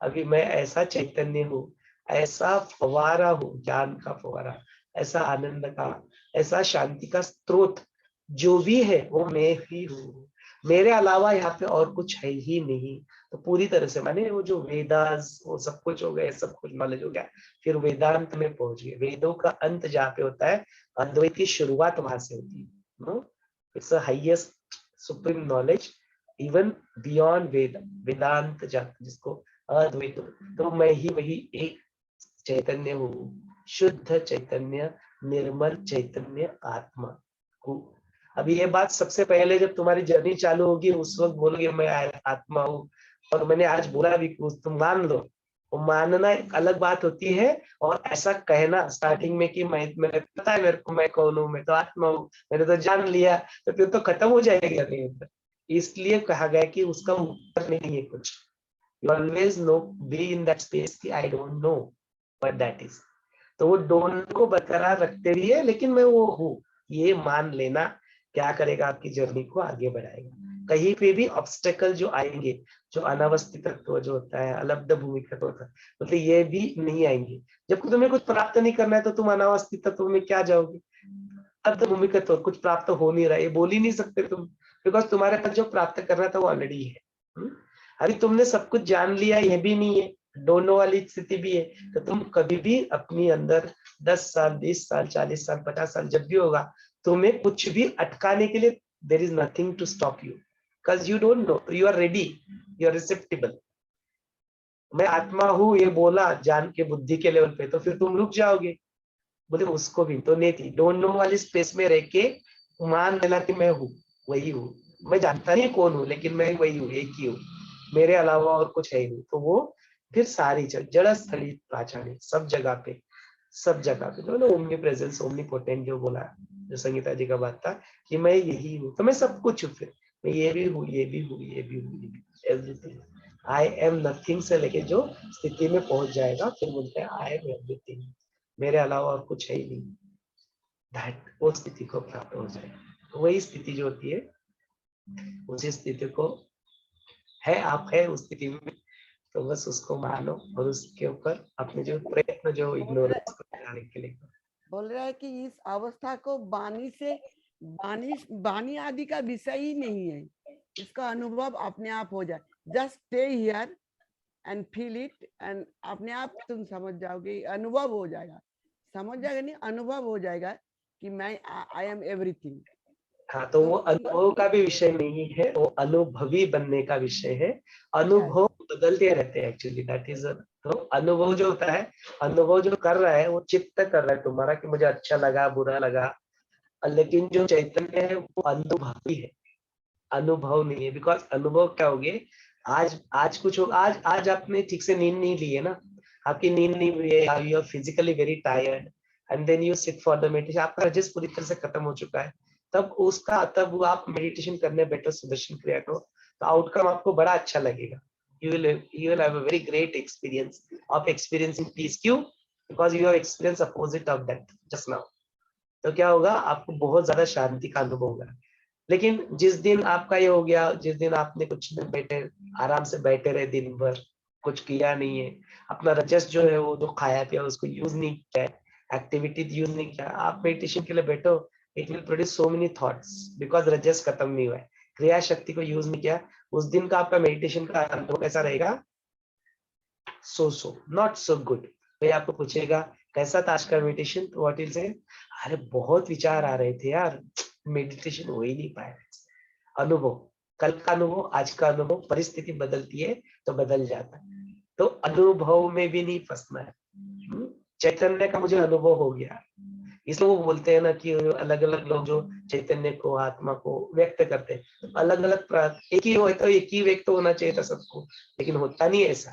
अभी मैं ऐसा चैतन्य हूँ, ऐसा फवारा हूँ, ज्ञान का फवारा, ऐसा आनंद का, ऐसा शांति का स्रोत, जो भी है वो मैं ही हूँ। मेरे अलावा यहाँ पे और कुछ है ही नहीं। तो पूरी तरह से माने वो जो वेदास, वो सब कुछ हो गया, सब कुछ नॉलेज हो गया, फिर वेदांत में पहुंच गए। वेदों का अंत जहाँ पे होता है, अद्वैत की शुरुआत वहां से होती है। No, it's the highest supreme knowledge, even beyond Veda, Vedanta जाता जिसको अद्वैत। तो मैं ही वही एक चैतन्य हूँ, शुद्ध चैतन्य, निर्मल चैतन्य आत्मा हूँ। अभी ये बात सबसे पहले जब तुम्हारी जर्नी चालू होगी उस वक्त बोलोगे मैं आत्मा हूँ, और मैंने आज बोला भी कि तुम मान लो। वो मानना एक अलग बात होती है, और ऐसा कहना स्टार्टिंग में कि मैंने पता है मेरे को मैं कौन हूँ, मैं तो आत्मा हूँ, मैंने तो जान लिया, तो फिर तो खत्म हो जाएगा नहीं। इसलिए कहा गया कि उसका उत्तर नहीं है कुछ। You always know, be in that space कि I don't know what that is। तो वो डोंट को बरकरार रखते भी है, लेकिन मैं वो हूँ ये मान लेना क्या करेगा, आपकी जर्नी को आगे बढ़ाएगा। कहीं पे भी ऑब्स्टेकल जो आएंगे, जो अनावस्थित तत्व जो होता है, अलब्ध भूमि तत्व होता है, मतलब ये भी नहीं आएंगे। जब तुम्हें कुछ प्राप्त नहीं करना है तो तुम अनावस्थित तत्व में क्या जाओगे? अलब्ध भूमि तत्व कुछ प्राप्त हो नहीं रहा है, ये बोल ही नहीं सकते तुम, बिकॉज तुम्हारे पास जो प्राप्त करना था वो ऑलरेडी है। अभी तुमने सब कुछ जान लिया, ये भी नहीं है, दोनों वाली स्थिति भी है। तो तुम कभी भी अपनी अंदर 10 साल 20 साल 40 साल 50 साल जब भी होगा, तुम्हें कुछ भी अटकाने के लिए there is nothing to stop you, because you don't know, you are ready, you are receptible. मैं आत्मा हूँ ये बोला जान के बुद्धि के लेवल पे, तो फिर तुम रुक जाओगे। बोले उसको भी तो नहीं थी, डोंट नो वाली स्पेस में रह के मान लेना कि मैं हूँ, वही हूँ, मैं जानता नहीं कौन हूँ, लेकिन मैं वही हूँ, एक ही हूँ, मेरे अलावा और कुछ है ही नहीं। तो वो फिर सारी जड़ स्थली प्राचार्य सब जगह पे, सब जगह पे तो ना ओमनी प्रेजेंस, ओमनी पोटेंट जो बोला, जो संगीता जी का बात था कि मैं यही हूँ, तो मैं सब कुछ हूँ, फिर मैं ये भी हूँ, ये भी हूँ, ये भी हूँ, एवरीथिंग। आई एम नथिंग से लेके जो स्थिति में पहुंच जाएगा, फिर बोलते हैं आई एम एवरीथिंग, मेरे अलावा और कुछ है ही नहीं, दैट वो स्थिति को प्राप्त हो जाएगा। तो वही स्थिति जो होती है, उसी स्थिति को है, आप है उस स्थिति में, तो बस उसको मानो और उसके ऊपर अपने जो प्रयत्न जो इग्नोरेंस को हटाने के लिए बोल रहा है कि इस अवस्था को बानी आदि का विषय ही नहीं है, इसका अनुभव अपने आप हो जाए। Just stay here and feel it, and अपने आप तुम समझ जाओगे, अनुभव हो जाएगा, समझ जाएगा नहीं, अनुभव हो जाएगा कि मैं आई एम एवरीथिंग। हाँ, तो वो अनुभव का भी विषय नहीं है, वो अनुभवी बनने का विषय है। अनुभव बदलते रहते हैं एक्चुअली, दैट इज। तो अनुभव जो होता है, अनुभव जो कर रहा है वो चित्त कर रहा है तुम्हारा कि मुझे अच्छा लगा बुरा लगा, लेकिन जो चैतन्य है वो अनुभवी है, अनुभव नहीं है। बिकॉज अनुभव क्या होगे, आज कुछ होगा, आज आपने ठीक से नींद नहीं ली है ना, आपकी नींद नहीं हुई है, you are physically very tired, and then you sit for the meditation, आपका रजस पूरी तरह से खत्म हो चुका है, तब आप मेडिटेशन करने बैठो, सुदर्शन क्रिया करो, तो आउटकम आपको बड़ा अच्छा लगेगा। you will have a very great experience of experiencing peace। क्यों? because you have experienced opposite of that just now। तो क्या होगा, आपको बहुत ज्यादा शांति का अनुभव होगा। लेकिन जिस दिन आपका ये हो गया, जिस दिन आपने कुछ दिन बैठे आराम से बैठे रहे, दिन भर कुछ किया नहीं है, अपना रजस जो है वो जो खाया पिया उसको यूज नहीं किया, एक्टिविटी यूज नहीं किया, आप मेडिटेशन के लिए बैठो, it will produce so many thoughts, because रजस खत्म नहीं हुआ है, क्रिया शक्ति को यूज नहीं किया। उस दिन का आपका मेडिटेशन का अनुभव कैसा रहेगा? So not so good. कोई आपको पूछेगा कैसा था आज का मेडिटेशन, तो व्हाट विल से, अरे बहुत विचार आ रहे थे यार, मेडिटेशन हो ही नहीं पाया। अनुभव, कल का अनुभव, आज का अनुभव, परिस्थिति बदलती है तो बदल जाता है, तो अनुभव में भी नहीं फंसना है। चैतन्य का मुझे अनुभव हो गया, इसलिए वो बोलते हैं ना कि अलग अलग लोग जो चैतन्य को, आत्मा को व्यक्त करते हैं, अलग अलग, एक ही हो तो एक ही व्यक्त होना चाहिए था सबको, लेकिन होता नहीं ऐसा,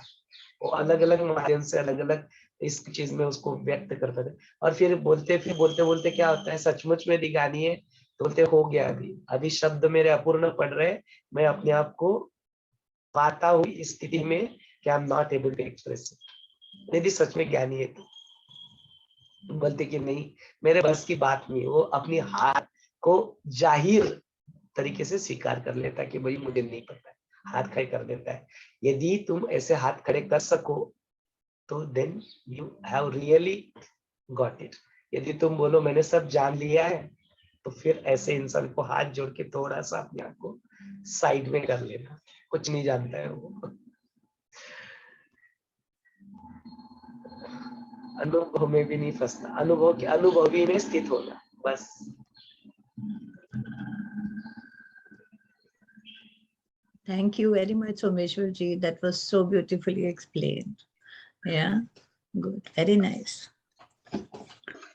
वो अलग अलग माध्यम से अलग अलग इस चीज में उसको व्यक्त करते थे। और फिर बोलते बोलते क्या होता है, सचमुच में दिखानी है तो बोलते हो गया, अभी शब्द मेरे अपूर्ण पड़ रहे, मैं अपने आप को पाता हूँ इस स्थिति में कि I am not able to express it. यदि सच में ज्ञानी है तो बोलते कि नहीं मेरे बस की बात नहीं, वो अपनी हार को जाहिर तरीके से स्वीकार कर लेता है कि भाई मुझे नहीं पता, हाथ खड़े कर देता है। यदि तुम ऐसे हाथ खड़े कर सको तो then you have really got it. यदि तुम बोलो मैंने सब जान लिया है, तो फिर ऐसे इंसान को हाथ जोड़ के थोड़ा सा अपने आप को साइड में कर लेना, कुछ नहीं जानता है वो। अनुभव में भी नहीं फंसना, अनुभव के अनुभवी में स्थित होना, बस। Thank you very much, Someshwar ji. That was so beautifully explained. Yeah, good. Very nice.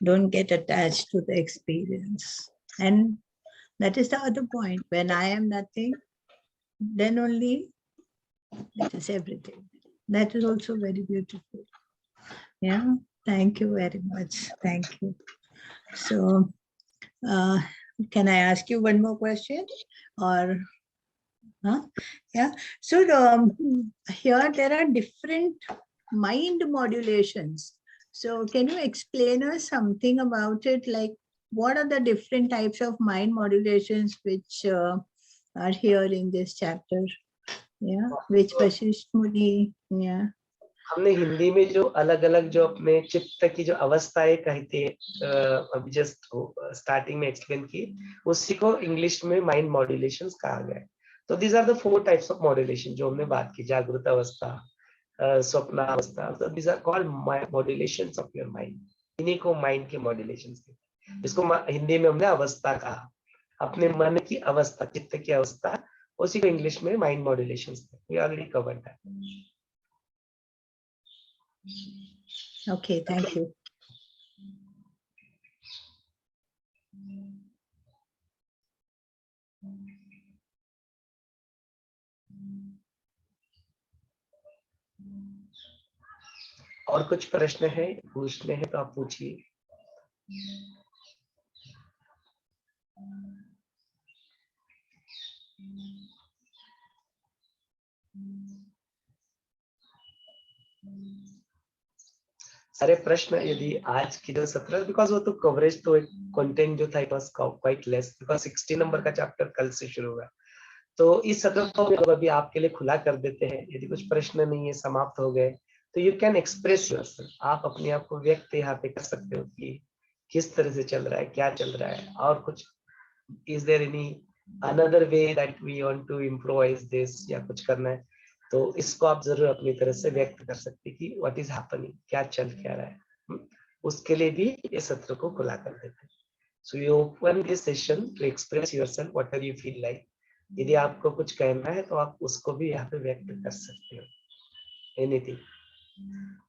Don't get attached to the experience. And That is the other point. When I am nothing, then only it is everything. That is also very beautiful. Yeah, thank you very much. Thank you. So, can I ask you one more question? Or, yeah. So, here there are different mind modulations. So, can you explain us something about it? Like, what are the different types of mind modulations which are here in this chapter? Yeah, which Vasisht Muni, yeah. हमने हिंदी में जो अलग अलग जो अपने चित्त की जो अवस्थाएं कही थी, अभी जस्ट स्टार्टिंग में एक्सप्लेन की, उसी को इंग्लिश में माइंड मॉड्यूलेशंस कहा गया है. तो these are the 4 types of modulation जो हमने बात की. जागृत अवस्था, स्वप्न अवस्था. तो these are called modulations of your mind. इन्हीं को माइंड के मॉड्यूलेशंस कहते हैं. इसको हिंदी में हमने अवस्था कहा, अपने मन की अवस्था, चित्त की अवस्था, उसी को इंग्लिश में mind modulations. We already covered that. Okay, thank you. और कुछ प्रश्न है, पूछने हैं तो आप पूछिए. सारे प्रश्न यदि आज की जो 17, बिकॉज वो तो कवरेज तो एक कंटेंट जो था it was quite less, because 60 number का चैप्टर कल से शुरू हुआ. तो इस सत्र को अभी आपके लिए खुला कर देते हैं. यदि कुछ प्रश्न नहीं है, समाप्त हो गए, तो यू कैन एक्सप्रेस योरसेल्फ. आप अपने आप को व्यक्त यहाँ पे कर सकते हो कि किस तरह से चल रहा है, क्या चल रहा है, और कुछ is there any another way that we want to improvise this, या कुछ करना है, तो इसको आप जरूर अपनी तरह से व्यक्त कर सकते कि व्हाट इज हैपनिंग, क्या चल क्या रहा है. उसके लिए भी ये सत्र को खुला कर देते हैं. So you open this session to express yourself what are you feel like. यदि आपको कुछ कहना है तो आप उसको भी यहाँ पे व्यक्त कर सकते हो, एनीथिंग.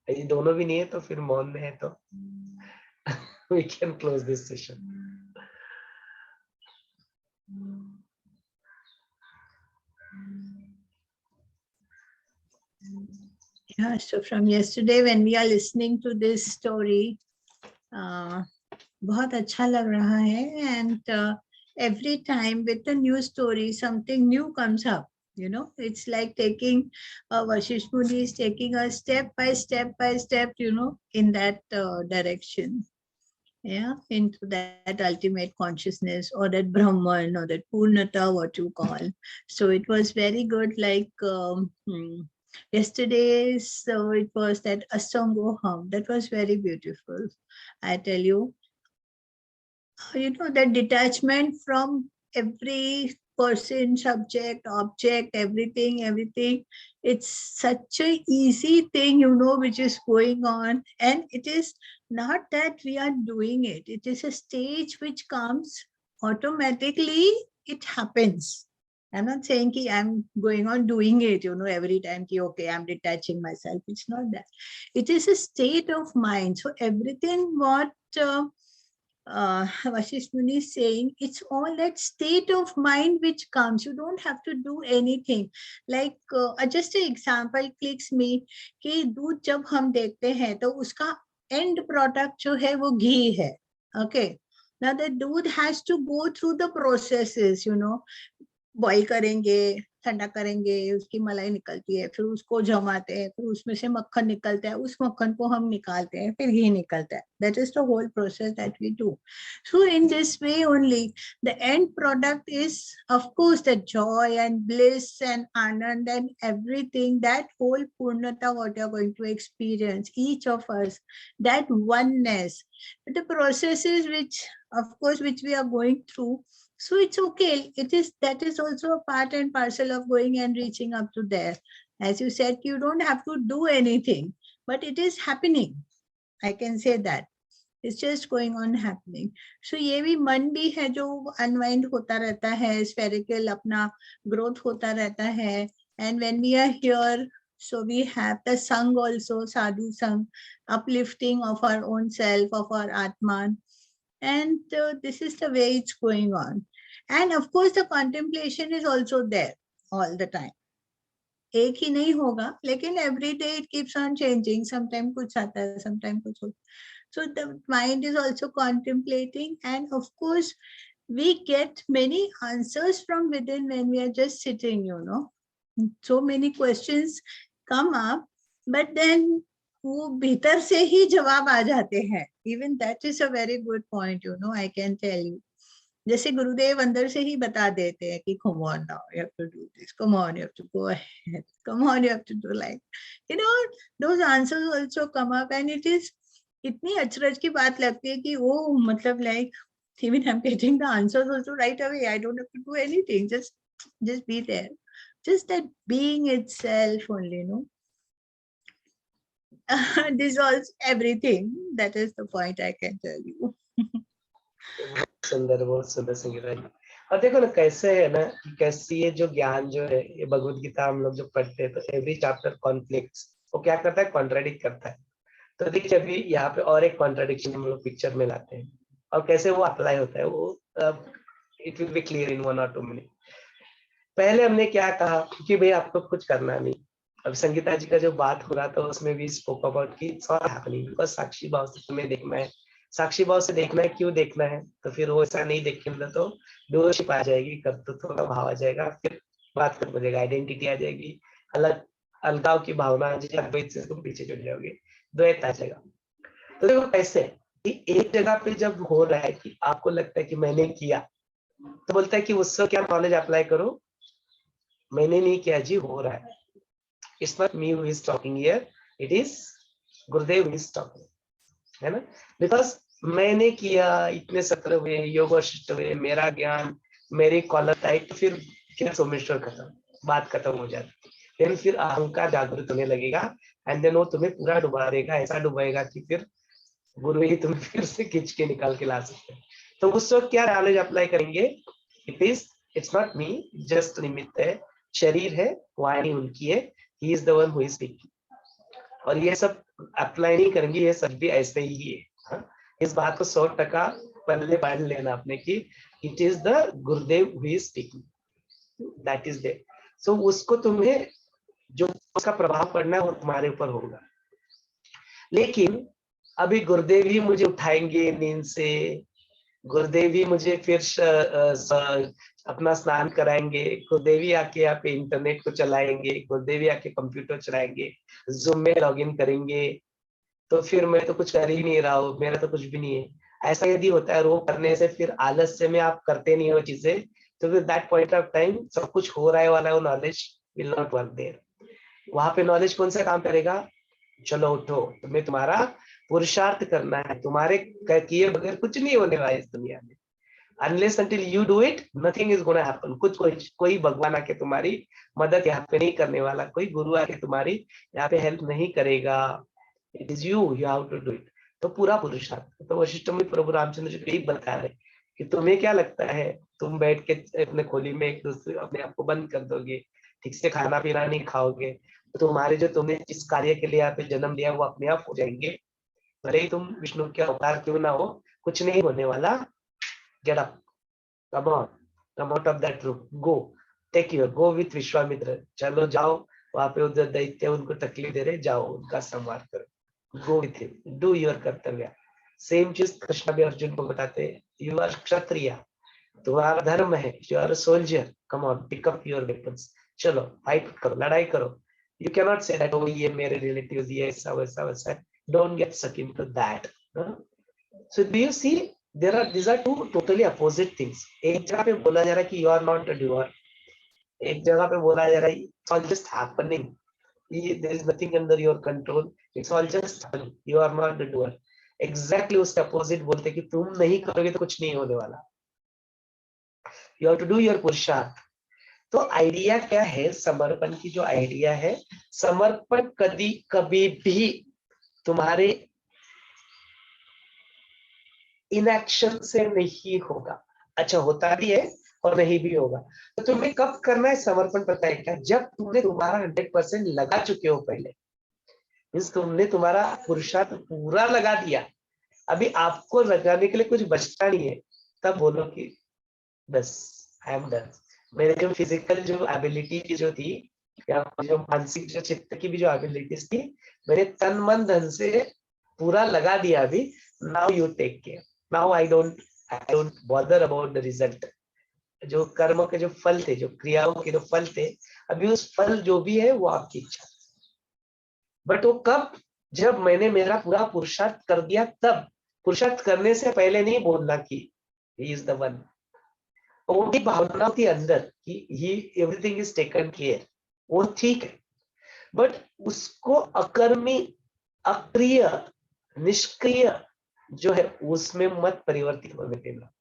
यदि दोनों भी नहीं है तो फिर मौन में है तो we can close this session. Yeah, so from yesterday when we are listening to this story, बहुत अच्छा लग रहा है, and every time with the new story something new comes up. You know, it's like taking Vasisht Muni is taking us step by step, you know, in that direction. Yeah, into that ultimate consciousness, or that Brahman, or that Purnata, what you call. So it was very good. Like yesterday, so it was that Asangoham. That was very beautiful. I tell you, you know, that detachment from every person, subject, object, everything. It's such a easy thing, you know, which is going on. And it is not that we are doing it. It is a stage which comes automatically. It happens. I'm not saying ki I'm going on doing it, you know, every time ki, okay, I'm detaching myself. It's not that. It is a state of mind. So everything what Vasisht Muni is saying, it's all that state of mind which comes. You don't have to do anything. Like just an example clicks me कि दूध जब हम देखते हैं तो उसका end product जो है वो घी है. Okay. Now the दूध has to go through the processes, you know. Boil करेंगे, ठंडा करेंगे, उसकी मलाई निकलती है, फिर उसको जमाते हैं, फिर उसमें से मक्खन निकलता है, उस मक्खन को हम निकालते हैं, फिर घी निकलता है. That is the whole process that we do. So in this way only, the end product is, of course, the joy and bliss and anand and everything, that whole purnata what you are going to experience, each of us, that oneness. But the processes which, of course, which we are going through, so it's okay. That is also a part and parcel of going and reaching up to there. As you said, you don't have to do anything, but it is happening. I can say that. It's just going on happening. So ये भी मन भी है जो unwind होता रहता है, spherical अपना growth होता रहता है. And when we are here, so we have the Sang also, Sadhu Sang, uplifting of our own self, of our Atman. And this is the way it's going on. And of course the contemplation is also there all the time. एक ही नहीं होगा, लेकिन every day it keeps on changing. Sometimes कुछ आता है, sometimes कुछ होता है. So the mind is also contemplating, and of course we get many answers from within when we are just sitting, you know. So many questions come up, but then वो भीतर से ही जवाब आ जाते हैं. Even that is a very good point, you know, I can tell you. जैसे गुरुदेव अंदर से ही बता देते हैं कि come on now, you have to do this, come on, you have to go ahead, come on, you have to do like, you know, those answers also come up, and it is इतनी अचरज की बात लगती है कि वो मतलब like even I'm getting the answers also right away. I don't have to do anything, just be there, just that being itself only, you know. Dissolves everything. That is the point I can tell you. सुंदर, बहुत सुंदर संगीता जी. और देखो ना कैसे है ना कि कैसे ये जो ज्ञान जो है, ये भगवत गीता हम लोग जो पढ़ते हैं तो एवरी चैप्टर कॉन्फ्लिक्ट्स, वो क्या करता है, कॉन्ट्राडिक्ट करता है. तो देखिए अभी यहाँ पे और एक कॉन्ट्राडिक्शन हम लोग पिक्चर में लाते हैं और कैसे वो अप्लाई होता है, वो it will be clear in 1 or 2 minute. पहले हमने क्या कहा कि भाई आपको कुछ करना नहीं. अब संगीता जी का जो बात हो रहा था उसमें भी स्पोक अबाउट कि इट्स ऑल हैपनिंग बिकॉज साक्षी भाव से तुम्हें देखना है. साक्षी भाव से देखना है, क्यों देखना है, तो फिर वो ऐसा नहीं देखेंगे तो डोरशिप आ जाएगी, कर्तृत्व का भाव आ जाएगा, फिर बात कर बजेगा, आइडेंटिटी आ जाएगी, अलग अलगाव की भावना आ जाएगी, अद्वैत से तुम पीछे छूट जाओगे, द्वैत आ जाएगा. तो देखो कैसे कि एक जगह पे जब हो रहा है कि आपको लगता है कि मैंने किया, तो बोलता है कि उससे क्या नॉलेज अप्लाई करो, मैंने नहीं किया जी, हो रहा है. It's not me who is talking here, it is Gurudev who is talking, है ना. बिकॉज मैंने किया, इतने सत्र हुए, योग वशिष्ठ हुए, मेरा ज्ञान, मेरी कॉलर टाइट, फिर क्या सोमेश्वर खत्म, बात खत्म हो जाती. देन फिर अहंकार जागृत होने लगेगा एंड देन वो तुम्हें पूरा डुबा देगा, ऐसा डुबाएगा कि फिर गुरु ही तुम्हें फिर से खींच के निकाल के ला सकते हैं. तो उस वक्त क्या नॉलेज अप्लाई करेंगे, इट्स नॉट मी, जस्ट निमित्त है, शरीर है, वाणी उनकी है, he is the one who is speaking. और ये सब अप्लाई नहीं करेंगे, ये सब भी ऐसे ही है. हाँ? इस बात को 100% पहले पढ़ लेना आपने कि it is the Gurudev who is speaking, that is there. So उसको तुम्हें जो उसका प्रभाव पड़ना है वो तुम्हारे ऊपर होगा. लेकिन अभी गुरुदेव ही मुझे उठाएंगे नींद से, गुरुदेव ही मुझे फिर अपना स्नान कराएंगे, गुरुदेव ही आके यहाँ पे इंटरनेट को चलाएंगे, गुरुदेव ही आके कंप्यूटर चलाएंगे, जूम में लॉगिन करेंगे, तो फिर मैं तो कुछ कर ही नहीं रहा हूँ, मेरा तो कुछ भी नहीं है. ऐसा यदि होता है, रो करने से फिर आलस्य में आप करते नहीं हो चीजें, तो फिर दैट पॉइंट ऑफ टाइम सब कुछ हो रहा है वाला वो knowledge will not work there. वहां पे नॉलेज कौन सा काम करेगा, चलो उठो, तुम्हें तुम्हारा पुरुषार्थ करना है, तुम्हारे किए बगैर कुछ नहीं होने वाला इस दुनिया में. Unless until you do it, nothing is gonna happen. कुछ कोई भगवान आके तुम्हारी मदद यहाँ पे नहीं करने वाला, कोई गुरु आके तुम्हारी यहाँ पे हेल्प नहीं करेगा. It is you have to do it. तो पूरा पुरुषार्थ. तो वशिष्ठ में प्रभु रामचंद्र जी यही बता रहे कि तुम्हें क्या लगता है, तुम बैठ के अपने खोली में एक दूसरे अपने आप को बंद कर दोगे, ठीक से खाना पीना नहीं खाओगे, तो तुम्हारे जो तुमने जिस कार्य के लिए यहाँ पे जन्म लिया वो अपने आप हो जाएंगे, भले ही तुम विष्णु के अवतार क्यों ना हो, कुछ नहीं होने वाला. Get up, come on, come out of that room, go with Vishwamitra. चलो जाओ, वहां पे उधर दैत्य उनको तकलीफ दे रहे, जाओ उनका संहार करो, go with him, do your कर्तव्य. सेम चीज कृष्ण भी अर्जुन को बताते हैं, you are क्षत्रिय, तुम्हारा धर्म है, you are a soldier, come on, pick up your weapons, चलो फाइट करो, लड़ाई करो. You cannot say that, oh ये मेरे रिलेटिव्स ये ऐसा वैसा वैसा. Don't get stuck into that. So do you see, these are two totally opposite things. एक जगह पे बोला जा रहा है कि you are not a doer, एक जगह पे बोला जा रहा है it's all just happening, there is nothing under your control, it's all just happening, you are not the doer. Exactly उसके opposite बोलते कि तुम नहीं करोगे तो कुछ नहीं होने वाला. You have to do your पुरुषार्थ. तो आइडिया क्या है समर्पण की, जो आइडिया है समर्पण कभी भी तुम्हारे इनएक्शन से नहीं होगा. अच्छा होता भी है और नहीं भी होगा. तो तुम्हें कब करना है समर्पण, पता है क्या, जब तुमने तुम्हारा 100% लगा चुके हो पहले, मीन्स तुमने तुम्हारा पुरुषार्थ पूरा लगा दिया, अभी आपको लगाने के लिए कुछ बचता नहीं है, तब बोलो कि बस आई एम डन। मेरे जो फिजिकल जो एबिलिटी जो थी, या जो मानसिक जो चित्त की भी जो एबिलिटीज थी, मैंने तन मन धन से पूरा लगा दिया अभी। Now you take care, now I don't bother about the result. जो कर्म के जो फल थे, जो क्रियाओं के जो फल थे, अभी उस फल जो भी है वो आपकी इच्छा। बट वो कब, जब मैंने मेरा पूरा पुरुषार्थ कर दिया तब। पुरुषार्थ करने से पहले नहीं बोलना कि ही इज द वन। वो भी भावना थी अंदर कि ही एवरीथिंग इज टेकन केयर, वो ठीक है। बट उसको अकर्मी, अक्रिय, निष्क्रिय जो है उसमें मत परिवर्तित होने देना।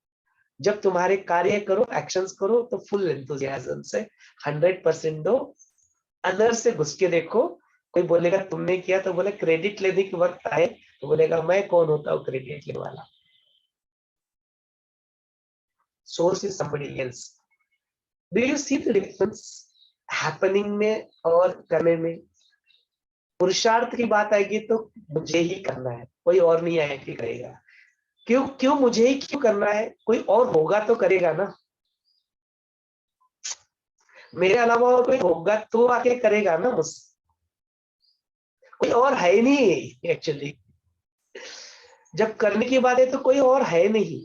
जब तुम्हारे कार्य करो, एक्शंस करो, तो फुल एंथुसियाज्म से 100% दो। अंदर से घुस के देखो। कोई बोलेगा तुमने किया, तो बोले क्रेडिट लेने के वक्त आए तो बोलेगा मैं कौन होता हूँ क्रेडिट लेने वाला। Source is somebody else. Do you see the difference happening में और करने में? पुरुषार्थ की बात आएगी तो मुझे ही करना है, कोई और नहीं आए कि करेगा। क्यों क्यों मुझे ही क्यों करना है? कोई और होगा तो करेगा ना। मेरे अलावा और कोई होगा तो आके करेगा ना मुझसे। कोई और है नहीं एक्चुअली। जब करने की बात है तो कोई और है नहीं।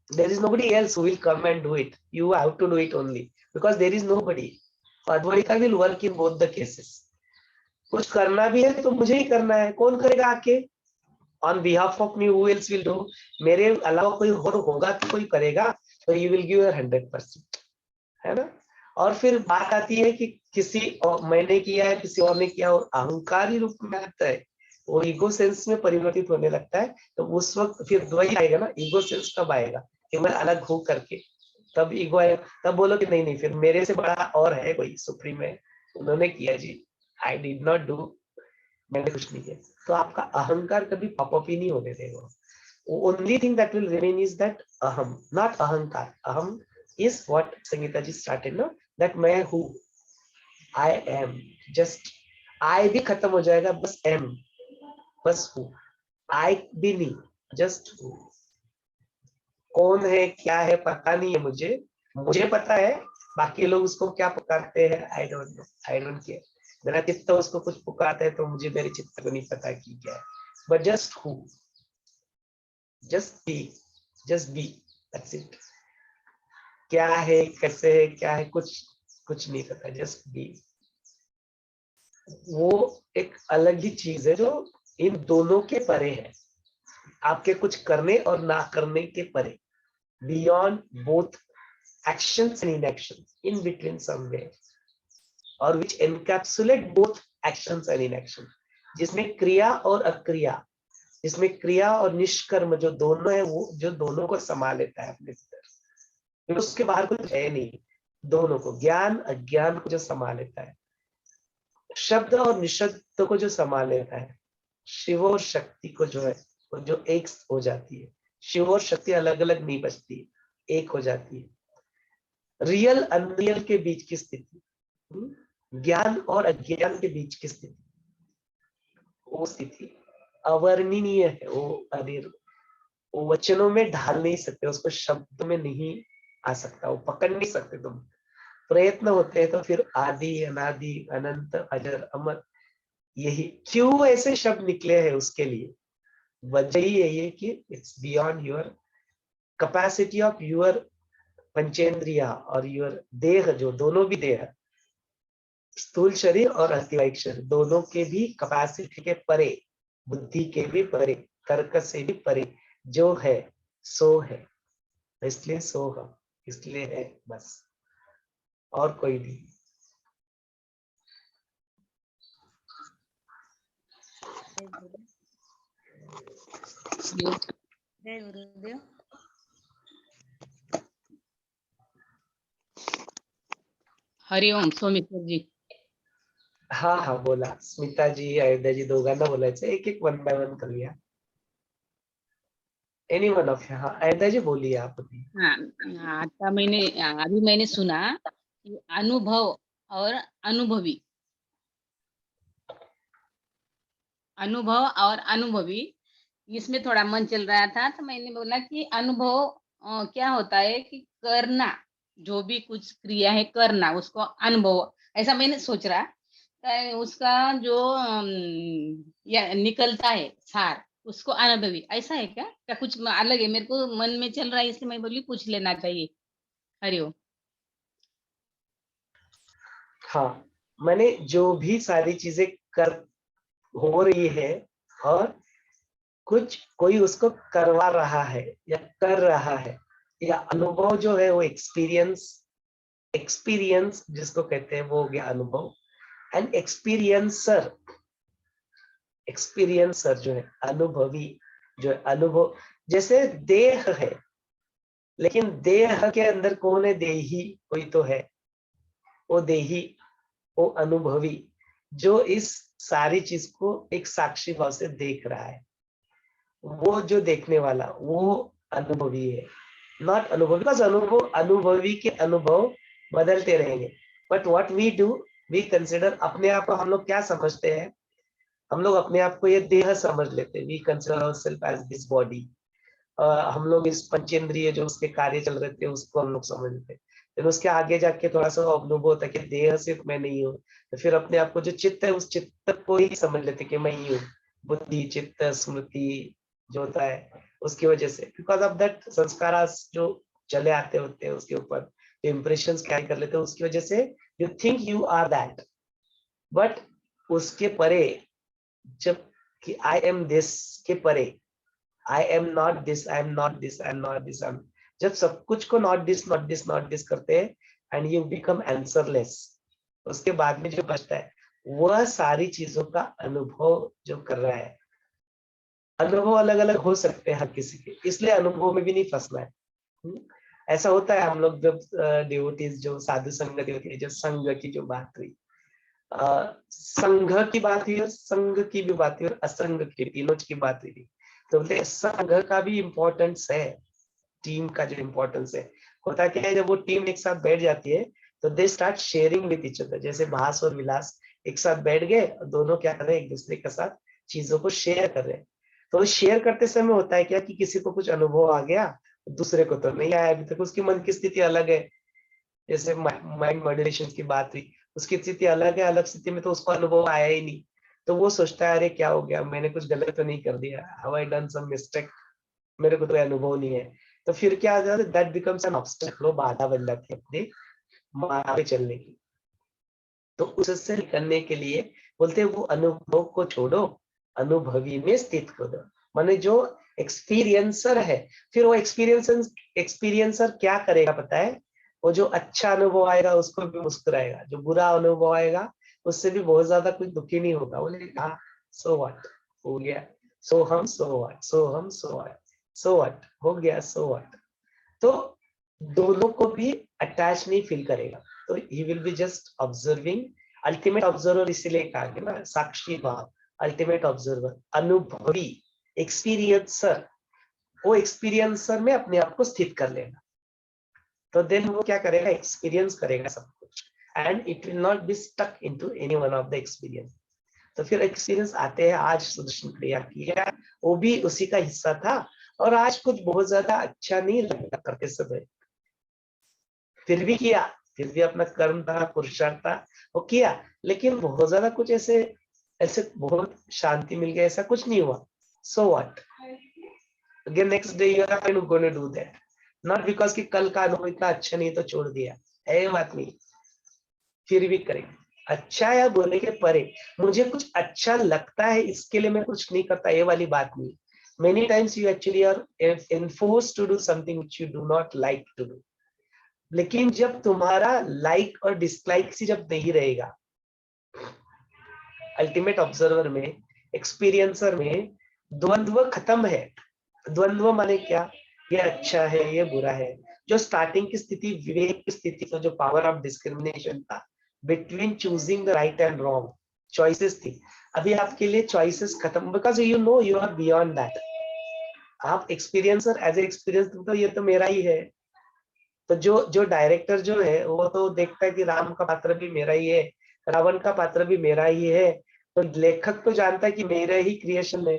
There is nobody else who will come and do it. You have to do it only because there is nobody. Advaita will work in both the cases. कुछ करना भी है तो मुझे ही करना है, कौन करेगा आके? On behalf of me, who else will do? मेरे अलावा कोई और होगा तो कोई करेगा, तो you will give your 100%, है ना? और फिर बात आती है कि किसी और मैंने किया है, किसी और ने किया, और अहंकारी रूप में आता है, वो ईगो सेंस में परिवर्तित होने लगता है। तो उस वक्त फिर वही आएगा ना, ईगो सेंस कब आएगा कि मैं अलग हूं करके, तब ईगो आएगा। तब बोलो कि नहीं नहीं, फिर मेरे से बड़ा और है कोई सुप्रीम है, उन्होंने किया जी, आई डिड नॉट डू, मैंने कुछ नहीं किया। तो आपका अहंकार कभी पॉपअप ही नहीं होने देगा। Only thing that will remain is that अहम, नॉट अहंकार। अहम is what Sangeeta ji started ना, that मैं हूँ, I am, just I भी खत्म हो जाएगा, बस am, बस हूँ। I भी नहीं, just हूँ। कौन है क्या है पता नहीं है मुझे, मुझे पता है, बाकी लोग उसको क्या पुकारते हैं I don't know, I don't care। मेरा चित्त उसको कुछ पुकारता है तो मुझे मेरे चित्त को नहीं पता कि क्या है, but just हूँ, just be, that's it। क्या है, कैसे है, क्या है, कुछ नहीं पता, जस्ट बी। वो एक अलग ही चीज है जो इन दोनों के परे है, आपके कुछ करने और ना करने के परे, beyond both actions and inactions, in between somewhere, और which encapsulate both actions and inaction, जिसमें क्रिया और अक्रिया, जिसमें क्रिया और निष्कर्म जो दोनों है, वो जो दोनों को समा लेता है अपने भीतर, उसके बाहर कुछ है नहीं। दोनों को, ज्ञान अज्ञान को जो समा लेता है, शब्द और निशब्द को जो संभाल लेता है, शिव और शक्ति को जो है, वो जो एक हो जाती है। शिव और शक्ति अलग अलग नहीं बचती, एक हो जाती है। रियल अनरियल के बीच की स्थिति, ज्ञान और अज्ञान के बीच की स्थिति, वो स्थिति अवर्णनीय है। वो अनिर, वो वचनों में ढाल नहीं सकते, उसको शब्द में नहीं आ सकता, वो पकड़ नहीं सकते तुम। प्रयत्न होते हैं तो फिर आदि अनादि अनंत अजर अमर, यही क्यों ऐसे शब्द निकले हैं उसके लिए वजह ही यही है कि it's beyond your capacity of your पंचेंद्रिया और योर देह, जो दोनों भी देह, स्थूल शरीर और अस्तिवाहिक शरीर, दोनों के भी कैपेसिटी के परे, बुद्धि के भी परे, तर्क से भी परे जो है सो है, इसलिए सो है, इसलिए है, बस और कोई नहीं। जय गुरुदेव। हरिओम सोमेश्वर जी। हाँ हाँ बोला, स्मिता जी अयोध्या जी दोघांना बोलायचं, एक एक वन बाय वन करूया। Any one of you. हाँ अयोध्या जी बोलिए आप अभी। हाँ, अभी मैंने सुना कि अनुभव और अनुभवी, अनुभव और अनुभवी, इसमें थोड़ा मन चल रहा था, तो मैंने बोला कि अनुभव क्या होता है कि करना, जो भी कुछ क्रिया है करना, उसको अनुभव, ऐसा मैंने सोच रहा। उसका जो या निकलता है सार, उसको अनुभवी, ऐसा है क्या कुछ अलग है? मेरे को मन में चल रहा है, इसलिए मैं बोली पूछ लेना चाहिए। हरिओम। हाँ, मैंने जो भी सारी चीजें कर हो रही है और कुछ कोई उसको करवा रहा है या कर रहा है, या अनुभव जो है वो एक्सपीरियंस, एक्सपीरियंस जिसको कहते हैं वो हो गया अनुभव। एंड एक्सपीरियंसर, एक्सपीरियंसर जो है अनुभवी, जो है अनुभव। जैसे देह है, लेकिन देह के अंदर कौन है? देही कोई तो है, वो देही, वो अनुभवी, जो इस सारी चीज को एक साक्षी भाव से देख रहा है। वो जो देखने वाला वो अनुभवी है, नॉट अनुभवी। बिकॉज अनुभव, अनुभवी के अनुभव बदलते रहेंगे। But what we do, we consider, अपने आप को हम लोग क्या समझते हैं? हम लोग अपने आप को ये देह समझ लेते हैं। We consider ourselves as this body. हम लोग इस पंचेंद्रिय जो उसके कार्य चल रहे थे उसको हम लोग समझ लेते हैं। फिर उसके आगे जाके थोड़ा सा अनुभव होता है कि देह सिर्फ मैं नहीं हूँ। तो फिर अपने आप को जो चित्त है उस चित्त को ही समझ लेते हैं कि मैं ही हूँ। बुद्धि, चित्त, स्मृति जो होता है उसकी वजह से, बिकॉज ऑफ दैट संस्कार जो चले आते होते हैं उसके ऊपर, जो इम्प्रेशन कैरी कर लेते हैं उसकी वजह से you think you are that. But उसके परे, जब कि आई एम दिस के परे, I am not this, I am not this, I am not this, जब सब कुछ को not this, not this, not this करते हैं एंड यू बिकम आंसरलेस, उसके बाद में जो बचता है वह सारी चीजों का अनुभव जो कर रहा है। अनुभव अलग अलग हो सकते हैं हर किसी के, इसलिए अनुभव में भी नहीं फंसना है। ऐसा होता है हम लोग जब डिवोटीज जो साधु संगति होती है, जो संघ की जो बात हुई, संघ की बात हुई और संघ की भी बात हुई और असंग की, तीनों की बात हुई। तो बोलते संघ का भी इम्पोर्टेंस है, टीम का जो इम्पोर्टेंस है। होता क्या है, जब वो टीम एक साथ बैठ जाती है तो they start sharing with each other. जैसे भास और विलास एक साथ बैठ गए, दोनों क्या कर रहे हैं, एक दूसरे के साथ चीजों को शेयर कर रहे हैं। तो शेयर करते समय होता है क्या कि किसी को कुछ अनुभव आ गया, दूसरे को तो नहीं आया अभी तक, उसकी मन की स्थिति अलग है। जैसे माइंड मॉड्यूलेशन की बात हुई, उसकी स्थिति अलग है, अलग स्थिति में तो उसको अनुभव आया ही नहीं। तो वो सोचता है अरे क्या हो गया, मैंने कुछ गलत तो नहीं कर दिया, have I done some mistake, मेरे को तो अनुभव नहीं है। तो फिर क्या आ जाता है, दैट बिकम्स एन ऑब्स्टेकल, बाधा बन जाती है अपने मार्ग पे चलने की। तो उससे निकलने के लिए बोलते हैं वो अनुभव को छोड़ो, अनुभवी में स्थित कर दो। माने जो एक्सपीरियंसर है, फिर वो एक्सपीरियंसर क्या करेगा पता है? वो जो अच्छा अनुभव आएगा उसको भी मुस्कुराएगा, जो बुरा अनुभव आएगा उससे भी बहुत ज्यादा कुछ दुखी नहीं होगा। बोले हाँ, सो व्हाट, हो गया, सो हम, सो व्हाट, सो हम, सो व्हाट, सो व्हाट, हो गया, सो व्हाट। तो दोनों को भी अटैच नहीं फील करेगा। तो he will be just observing, ultimate observer इसीलिए कहा गया ना, साक्षी भाव, अल्टीमेट ऑब्जर्वर, अनुभवी, एक्सपीरियंसर। वो एक्सपीरियंसर में अपने आप को स्थित कर लेगा। तो देन वो क्या करेगा, एक्सपीरियंस करेगा सब कुछ, and it will not be stuck into any one of the experience. तो फिर एक्सपीरियंस आते हैं, आज सुदर्शन क्रिया किया, वो भी उसी का हिस्सा था, और आज कुछ बहुत ज्यादा अच्छा नहीं लगता करते समय, फिर भी किया, फिर भी अपना कर्म था, पुरुषार्थ था, वो किया, लेकिन बहुत ज्यादा कुछ ऐसे ऐसे बहुत शांति मिल गया, ऐसा कुछ नहीं हुआ। So what, again next day you are gonna do that, not because कि कल का अनुभव इतना अच्छा नहीं तो छोड़ दिया, है बात नहीं, फिर भी करेंगे। अच्छा या बुरे के परे, मुझे कुछ अच्छा लगता है इसके लिए मैं कुछ नहीं करता, ये वाली बात नहीं। Many times you actually are enforced to do something which you do not like to do. लेकिन जब तुम्हारा लाइक और डिसलाइक से जब नहीं रहेगा, अल्टीमेट ऑब्जर्वर में, एक्सपीरियंसर में द्वंद्व खत्म है। द्वंद्व माने क्या, ये अच्छा है, ये बुरा है। जो स्टार्टिंग की स्थिति, विवेक की स्थिति, तो जो पावर ऑफ डिस्क्रिमिनेशन था between choosing the right and wrong, choices थी, अभी आपके लिए चॉइसेस खत्म, because you know you are beyond that. आप एक्सपीरियंसर, एज ए एक्सपीरियंस, तो ये तो मेरा ही है। तो जो जो डायरेक्टर जो है वो तो देखता है कि राम का पात्र भी मेरा ही है, रावण का पात्र भी मेरा ही है। तो लेखक तो जानता है कि मेरा ही क्रिएशन है,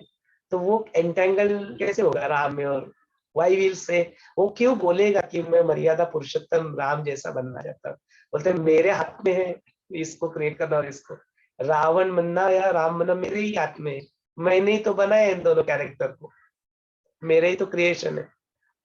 तो वो एंटेंगल कैसे होगा राम में और व्हाई विल से, वो क्यों बोलेगा कि मैं मर्यादा पुरुषोत्तम राम जैसा बनना चाहता हूँ? बोलते हैं मेरे हाथ में है इसको क्रिएट करना और इसको, रावण बनना या राम बनना मेरे ही हाथ में है, मैंने ही तो बनाया इन दोनों कैरेक्टर को, मेरे ही तो क्रिएशन है।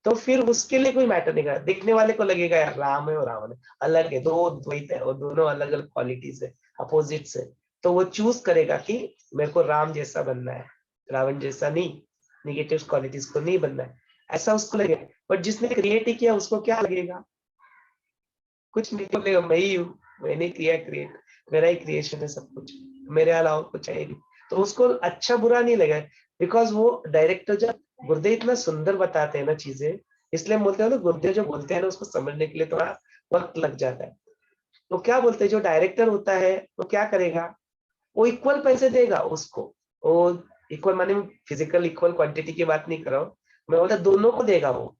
तो फिर उसके लिए कोई मैटर नहीं करेगा, दिखने वाले को लगेगा यार राम है और रावण है अलग है, दो द्वैत है और दोनों अलग अलग क्वालिटीज है, अपोजिट्स है। तो वो चूज करेगा कि मेरे को राम जैसा बनना है, रावण जैसा नहीं, निगेटिव क्वालिटीज को नहीं बनना है, ऐसा उसको लगेगा। बट जिसने क्रिएट ही किया उसको क्या लगेगा? कुछ नहीं बोलेगा, मैं ही हूँ, मैंने किया क्रिएट, मेरा ही क्रिएशन है सब कुछ, मेरे अलावा कुछ है नहीं। तो उसको अच्छा बुरा नहीं लगा, बिकॉज वो डायरेक्टर जब गुरुदेव इतना सुंदर बताते हैं ना चीजें, इसलिए हम बोलते हैं ना गुरुदेव जो बोलते हैं ना उसको समझने के लिए थोड़ा वक्त लग जाता है। तो क्या बोलते हैं, जो डायरेक्टर होता है वो क्या करेगा, वो इक्वल पैसे देगा उसको, वो इक्वल माने फिजिकल इक्वल क्वांटिटी की बात नहीं कर रहा हूँ मैं, बोलता दोनों को देगा वो,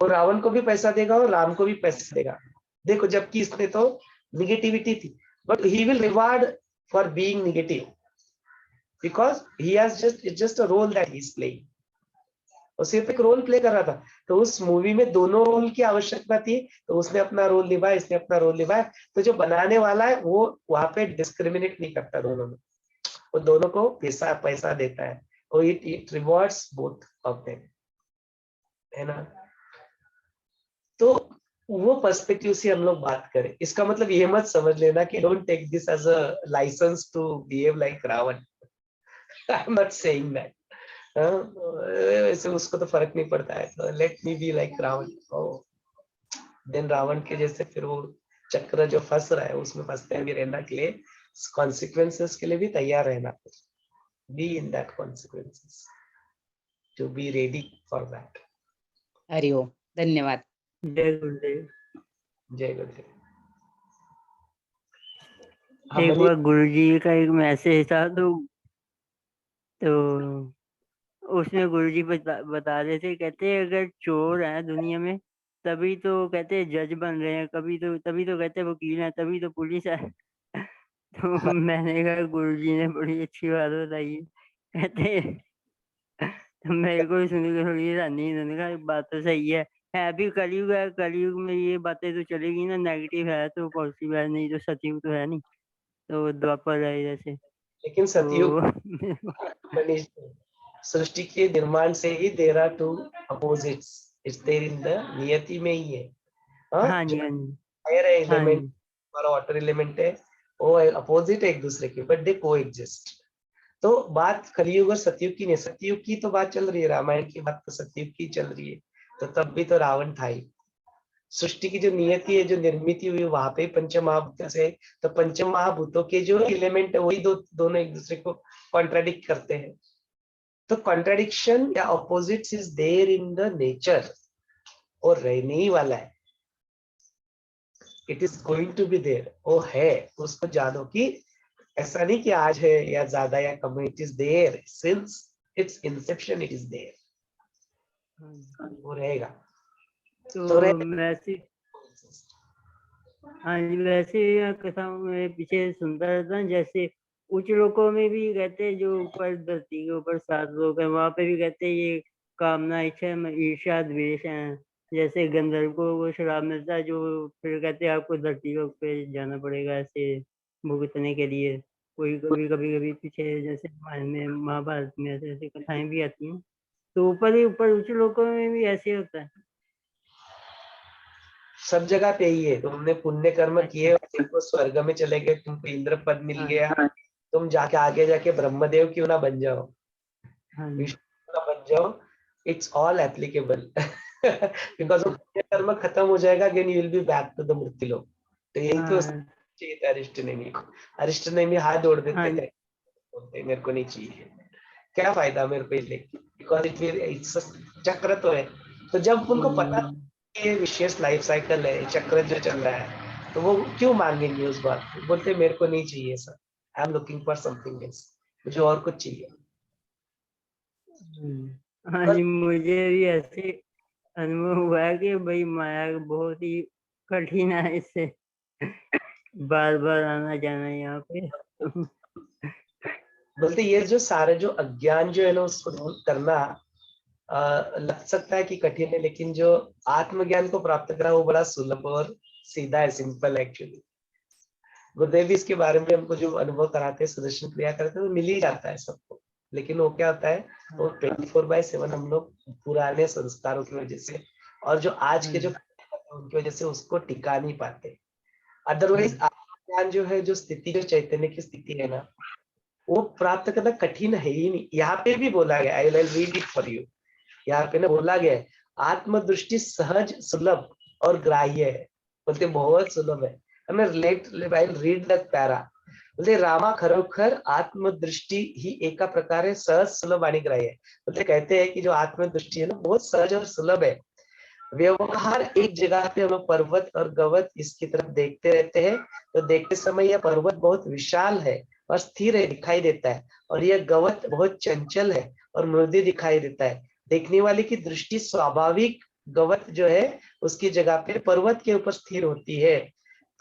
और रावण को भी पैसा देगा और राम को भी पैसा देगा। देखो जबकि इसमें तो निगेटिविटी थी, but he will reward for being negative, because he has just it's just a role that he is playing, वो सिर्फ एक रोल प्ले कर रहा था। तो उस मूवी में दोनों रोल की आवश्यकता थी, तो उसने अपना रोल निभाया, इसने अपना रोल निभाया। तो जो बनाने वाला है वो वहां पे डिस्क्रिमिनेट नहीं करता दोनों में, वो दोनों को पैसा पैसा देता है, और it rewards both of them, है ना। तो वो पर्सपेक्टिव से हम लोग बात करें, इसका मतलब ये मत समझ लेना कि don't take this as a license to behave like Ravan, I am not saying that. वैसे उसको तो फर्क नहीं पड़ता है, तो let me be like Ravan, then Ravan के जैसे फिर वो चक्र जो फंस रहा है उसमें फंसते भी रहना के लिए, कॉन्सिक्वेंसेस के लिए भी तैयार रहना, be in that consequences, to be ready for that. Hari Om, धन्यवाद। जय गुरुदेव। जय गुरुदेव। एक बार गुरु जी का एक मैसेज था, तो उसमें गुरु जी बता रहे थे, कहते हैं अगर चोर हैं दुनिया में तभी तो कहते हैं जज बन रहे हैं, तभी तो कहते हैं वकील हैं, तभी तो पुलिस है। तो मैंने कहा गुरु जी ने बड़ी अच्छी बात बताई है। कहते तो मेरे को भी सुन के थोड़ी हैरानी, इन्होंने कहा बात तो सही है भी कलयुग है, कलयुग में ये बातें तो चलेगी ना, नेगेटिव है तो पॉजिटिव है, नहीं तो सतयुग तो है नहीं, तो द्वापर है जैसे। लेकिन सतयुग तो मनीष सृष्टि के निर्माण से ही there are two opposites, it's there in the नियति में ही है। हाँ जी, जो हाँ जी, फायर है हाँ एलिमेंट जी, और वाटर एलिमेंट है, वो अपोजिट है एक दूसरे के, बट दे कोएग्जिस्ट। तो बात कलयुग और सतयुग की नहीं, सतयुग की तो बात चल रही है, रामायण की बात तो सतयुग की चल रही है। तो तब भी तो रावण था ही, सृष्टि की जो नियति है, जो निर्मित हुई वहां पे पंच महाभूत से, तो पंच महाभूतों के जो एलिमेंट है वही दोनों एक दूसरे को कॉन्ट्राडिक्ट करते हैं। तो कॉन्ट्राडिक्शन या opposites is there in the nature, और रहने ही वाला है, it is going to be there, वो है, उसको जानो कि ऐसा नहीं कि आज है या ज्यादा या कम, it is there since its inception, it is there, वो रहेगा। तो वैसे हाँ जी, वैसे कथाओं में पीछे सुनता रहता हूँ, जैसे उच्च लोकों में भी कहते हैं, जो ऊपर धरती के ऊपर 7 लोक है, वहां पे भी कहते हैं ये कामना, इच्छा, ईर्ष्या, द्वेष है। जैसे गंधर्व को वो श्राप मिलता है, जो फिर कहते हैं आपको धरती लोक पे जाना पड़ेगा ऐसे भुगतने के लिए। कोई कभी पीछे जैसे रामायण में, महाभारत में ऐसे ऐसी कथाएं भी आती हैं। तो ऊपर ही ऊपर उच्च लोकों में भी ऐसे होता है। सब जगह पे ही है, तुमने पुण्य कर्म किए और तुमको स्वर्ग में चले गए, तुमको इंद्र पद मिल हाँ, गया, तुम जाके आगे जाके ब्रह्मदेव क्यों ना बन जाओ, हाँ जी, विष्णु क्यों ना बन जाओ, इट्स ऑल एप्लीकेबल। बिकॉज पुण्य कर्म खत्म हो जाएगा, again you will be back to the मृत्यु लोक। तो यही तो हाँ, चाहिए था अरिष्ट नेमी को। अरिष्ट नेमी हाथ जोड़ हाँ, देते थे, बोलते मेरे को नहीं चाहिए, क्या फायदा मेरे को लेके, बिकॉज इट विल इट्स चक्र तो है। तो जब उनको पता ये विशेष लाइफ साइकिल है, चक्र जो चल रहा है, तो वो क्यों मांगेंगे उस बात को, बोलते मेरे को नहीं चाहिए sir, I am looking for something else, मुझे और कुछ चाहिए। हाँ जी, मुझे भी ऐसे अनुभव हुआ है कि भाई माया बहुत ही कठिन है, इससे बार बार आना जाना यहाँ पे। बोलते ये जो सारे जो अज्ञान जो है ना उसको दूर करना, लग सकता है कि कठिन है, लेकिन जो आत्मज्ञान को प्राप्त करा वो बड़ा सुलभ और सीधा है, सिंपल एक्चुअली। गुरुदेव भी इसके बारे में हमको जो अनुभव कराते हैं, सुदर्शन क्रिया करते हैं, वो मिल ही जाता है सबको। लेकिन वो क्या होता है, वो 24/7 हम लोग पुराने संस्कारों की वजह से और जो आज के जो उनकी वजह से उसको टिका नहीं पाते। अदरवाइज आत्मज्ञान जो है, जो स्थिति, जो चैतन्य की स्थिति है ना, वो प्राप्त करना कठिन है ही नहीं। यहाँ पे भी बोला गया, I will read it for you. यहाँ पे ना बोला गया है, आत्मदृष्टि सहज, सुलभ और ग्राह्य है। बोलते बहुत सुलभ है। हमें रीड द पैरा। बोलते रामा खरोखर आत्मदृष्टी ही एका प्रकारे सहज, सुलभ आणि ग्राह्य है। बोलते कहते हैं कि जो आत्मदृष्टि है ना, बहुत सहज और सुलभ है। व्यवहार एक जगह पे हम लोग पर्वत और गवत इसकी तरफ देखते रहते हैं, तो देखते समय यह पर्वत बहुत विशाल है और स्थिर है, दिखाई देता है, और यह गवत बहुत चंचल है और मृदु दिखाई देता है। देखने वाले की दृष्टि स्वाभाविक गवत जो है उसकी जगह पे पर्वत के ऊपर स्थिर होती है।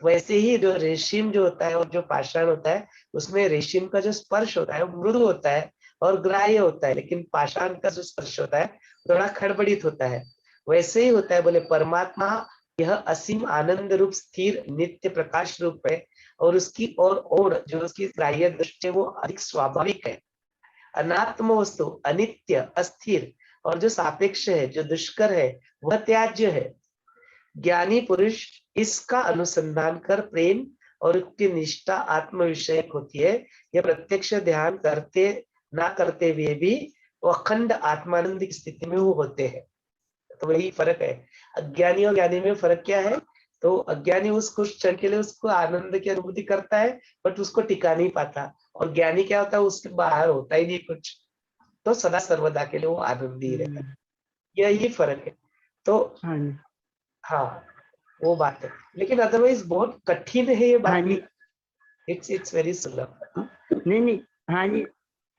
वैसे ही जो रेशम जो होता है और जो पाषाण होता है, उसमें रेशम का जो स्पर्श होता है वो मृदु होता है और ग्राह्य होता है, लेकिन पाषाण का जो स्पर्श होता है थोड़ा खड़बड़ित होता है। वैसे ही होता है, बोले परमात्मा यह असीम आनंद रूप, स्थिर, नित्य प्रकाश रूप है, और उसकी और जो उसकी ग्राह्य दृष्टि है वो अधिक स्वाभाविक है। अनात्म वस्तु अनित्य, अस्थिर और जो सापेक्ष है, जो दुष्कर है, वह त्याज्य है। ज्ञानी पुरुष इसका अनुसंधान कर प्रेम और उसकी निष्ठा आत्म विषयक होती है। यह प्रत्यक्ष ध्यान करते ना करते हुए भी वो अखंड आत्मानंद की स्थिति में वो होते हैं। तो वही फर्क है, अज्ञानी और ज्ञानी में फर्क क्या है। तो अज्ञानी उस कुछ क्षण के लिए उसको आनंद की अनुभूति करता है, बट उसको टिका नहीं पाता, और ज्ञानी क्या होता है, उसके बाहर होता ही नहीं कुछ, तो सदा सर्वदा के लिए वो आनंदी रहता है। यही फर्क है। तो हाँ, वो बात है, लेकिन अदरवाइज बहुत कठिन है ये बात नहीं। इट्स वेरी सुलभ। नहीं हाँ जी,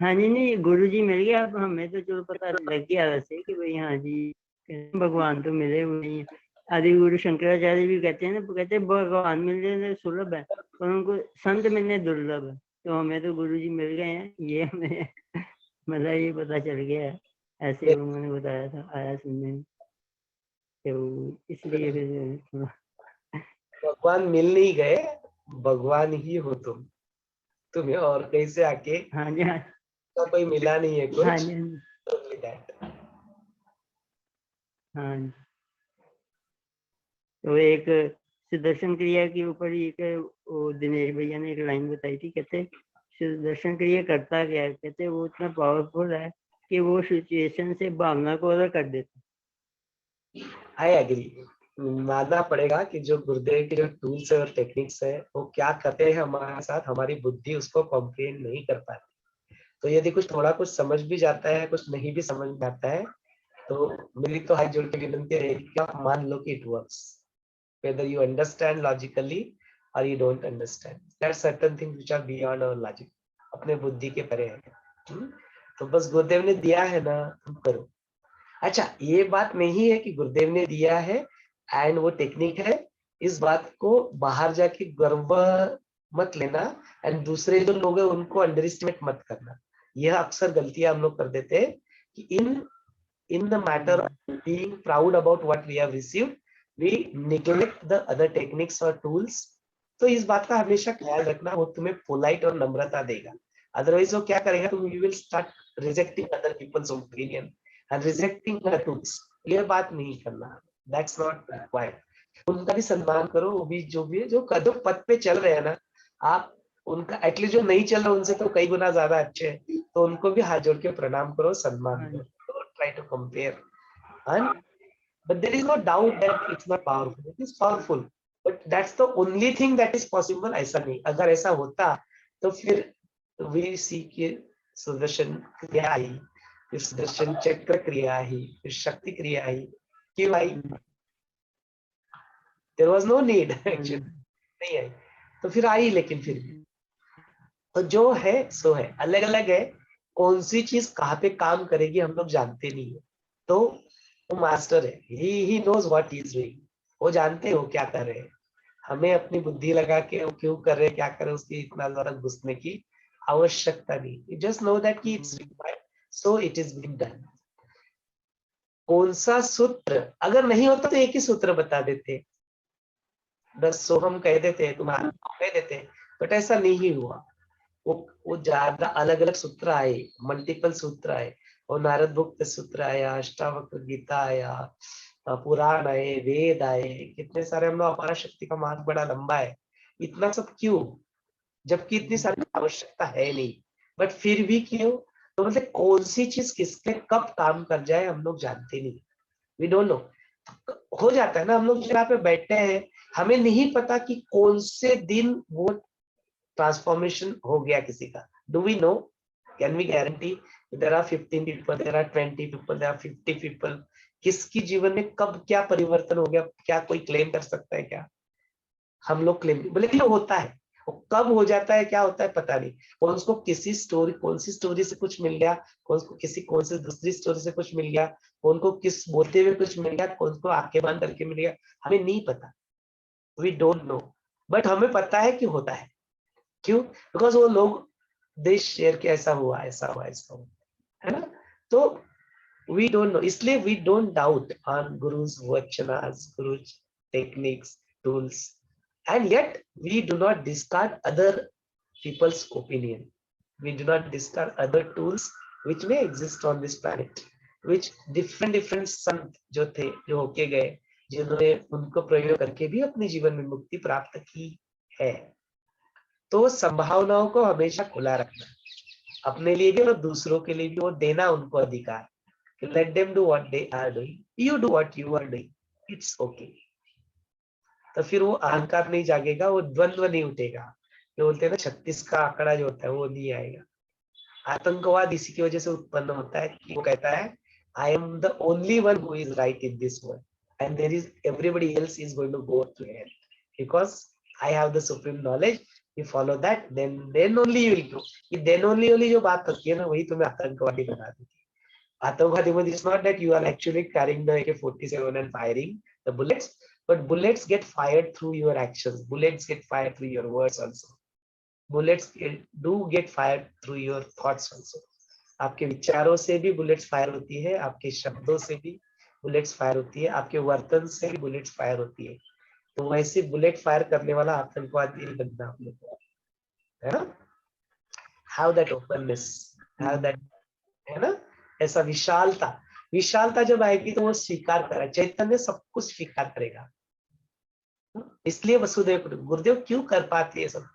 नहीं गुरु जी मिल गया। अब हमें तो चलो पता लग गया वैसे कि भाई हाँ जी भगवान तो मिले हुए नहीं है। आदि गुरु शंकराचार्य भी कहते हैं ना, कहते हैं भगवान मिलने सुलभ है और उनको संत मिलने दुर्लभ है। तो हमें तो गुरु जी मिल गए हैं, ये हमें मतलब ये पता चल गया है। ऐसे उन्होंने बताया था, आया सुनने में, तो इसलिए फिर थोड़ा भगवान मिल नहीं गए, भगवान ही हो तुम, तुम्हें और कहीं से आके हाँ जी तो कोई मिला नहीं है कुछ। हाँ जी हाँ जी। तो एक सुदर्शन क्रिया के ऊपर एक वो दिनेश भैया ने एक लाइन बताई थी, कहते सुदर्शन क्रिया करता क्या है, कहते वो इतना पावरफुल है कि वो सिचुएशन से भावना को अलग कर देता। आई एग्री, मानना पड़ेगा कि जो गुरुदेव के जो टूल्स है और टेक्निक्स है वो क्या करते हैं हमारे साथ, हमारी बुद्धि उसको कॉम्प्रिहेंड नहीं कर पाती। तो यदि कुछ थोड़ा कुछ समझ भी जाता है, कुछ नहीं भी समझ में आता है, तो मेरी तो हाथ जोड़ के विनती रहेगी कि आप मान लो कि it works, whether you understand logically or you don't understand. There are certain things which are beyond our logic, अपने बुद्धि के परे है। तो बस गुरुदेव ने दिया है ना, तुम करो। अच्छा, ये बात नहीं है कि गुरुदेव ने दिया है एंड वो टेक्निक है, इस बात को बाहर जाके गर्व मत लेना, एंड दूसरे जो लोग हैं उनको अंडर एस्टिमेट मत करना। यह अक्सर गलतियां हम लोग कर देते हैं कि in the matter of being proud about what we have received, we neglect the other techniques or tools. तो इस बात का हमेशा ख्याल रखना, वो तुम्हें पोलाइट और नम्रता देगा। अदरवाइज वो क्या करेगा, तुम you will start rejecting other peoples opinion and rejecting the tools. ये बात नहीं करना, दैट्स नॉट रिक्वायर्ड। उनका भी सम्मान करो, वो भी जो भी है, जो कदम पद पे चल रहे हैं ना, आप उनका एटलीस्ट जो नहीं चल रहा उनसे तो कई गुना ज्यादा अच्छे हैं, तो उनको भी हाथ जोड़ के प्रणाम करो, सम्मान करो। Try to compare, and but there is no doubt that it's not powerful, it is powerful, but that's the only thing that is possible। ऐसा नहीं, अगर ऐसा होता तो फिर we see कि सुदर्शन क्रिया आई, फिर सुदर्शन चक्र क्रिया आई, फिर शक्ति क्रिया आई, क्यों आई? there was no need actually, नहीं आई तो फिर आई, लेकिन फिर भी तो जो है सो है, अलग अलग है। कौन सी चीज कहाँ पे काम करेगी हम लोग जानते नहीं है, तो वो मास्टर है, he knows what he is doing. वो जानते हैं वो क्या कर रहे हैं, हमें अपनी बुद्धि लगा के वो क्यों कर रहे हैं, क्या कर रहे हैं, उसकी इतना ज्यादा घुसने की आवश्यकता नहीं। यू जस्ट नो दैट कि it's required, so it is being done. कौन सा सूत्र, अगर नहीं होता तो एक ही सूत्र बता देते, बस सोहम कह देते, तुम्हारा कह देते, बट ऐसा नहीं हुआ। वो ज्यादा अलग अलग सूत्र आए, मल्टीपल सूत्र आए, और नारद भुक्त सूत्र आया, अष्टावक्र गीता आया, पुराण आए, वेद आए, कितने सारे। हम लोग, हमारा शक्ति का मार्ग बड़ा लंबा है, इतना सब क्यों, जबकि इतनी सारी आवश्यकता है नहीं, बट फिर भी क्यों? तो मतलब कौन सी चीज किसके कब काम कर जाए हम लोग जानते नहीं, वी डोंट नो। हो जाता है ना, हम लोग यहाँ पे बैठे हैं, हमें नहीं पता कि कौन से दिन वो ट्रांसफॉर्मेशन हो गया किसी का। Do we know? Can we guarantee? There are 15 people, there are 20 people, there are 50 people, किसकी जीवन में कब क्या परिवर्तन हो गया, क्या कोई क्लेम कर सकता है क्या? हम लोग क्लेम बोले कि होता है, वो कब हो जाता है, क्या होता है पता नहीं। कौन को किसी स्टोरी, कौन सी स्टोरी से कुछ मिल गया, कौन को किसी कौन सी दूसरी स्टोरी से कुछ मिल गया, कौन को किस बोलते हुए कुछ मिल गया, कौन को आंखें बंद करके मिल गया, हमें नहीं पता, वी डोंट नो। बट हमें पता है कि होता है। क्यों? बिकॉज वो लोग देश शेयर के ऐसा हुआ, ऐसा हुआ, ऐसा हुआ, है ना? तो वी डोंट नो, इसलिए we don't doubt on gurus वचनास, gurus techniques, tools, and yet we do not discard other people's opinion, we do not discard other tools which may exist on this planet, which different संत जो थे, जो होके गए, जिन्होंने उनको प्रयोग करके भी अपने जीवन में मुक्ति प्राप्त की है। तो संभावनाओं को हमेशा खुला रखना, अपने लिए भी और दूसरों के लिए भी, वो देना उनको अधिकार, let them do what they are doing, you do what you are doing, it's okay। तो फिर वो अहंकार नहीं जागेगा, वो द्वंद्व नहीं उठेगा, जो बोलते हैं ना 36 का आंकड़ा जो होता है वो नहीं आएगा। आतंकवाद इसी की वजह से उत्पन्न होता है कि वो कहता है I am the only one who is right in this world and there is everybody else is going to go to hell, because I have the supreme knowledge, you follow that, then only you will go. ये then only जो बात होती है ना, वही तुम्हें आतंकवादी बना देती है। आतंकवादी मध्ये it's not that you are actually carrying the AK-47 and firing the bullets, but bullets get fired through your actions, bullets get fired through your words also, bullets do get fired through your thoughts also। आपके विचारों से भी bullets fire होती है, आपके शब्दों से भी बुलेट्स फायर होती है, आपके वर्तन से भी बुलेट्स फायर होती है। तो वैसे बुलेट फायर करने वाला आतंकवादी नहीं बनना आप लोग को, है ना? How that openness, how that, है ना? ऐसा विशालता, विशालता जब आएगी तो वो स्वीकार करेगा, चैतन्य सब कुछ स्वीकार करेगा। इसलिए वसुदेव गुरुदेव क्यों कर पाते है सब?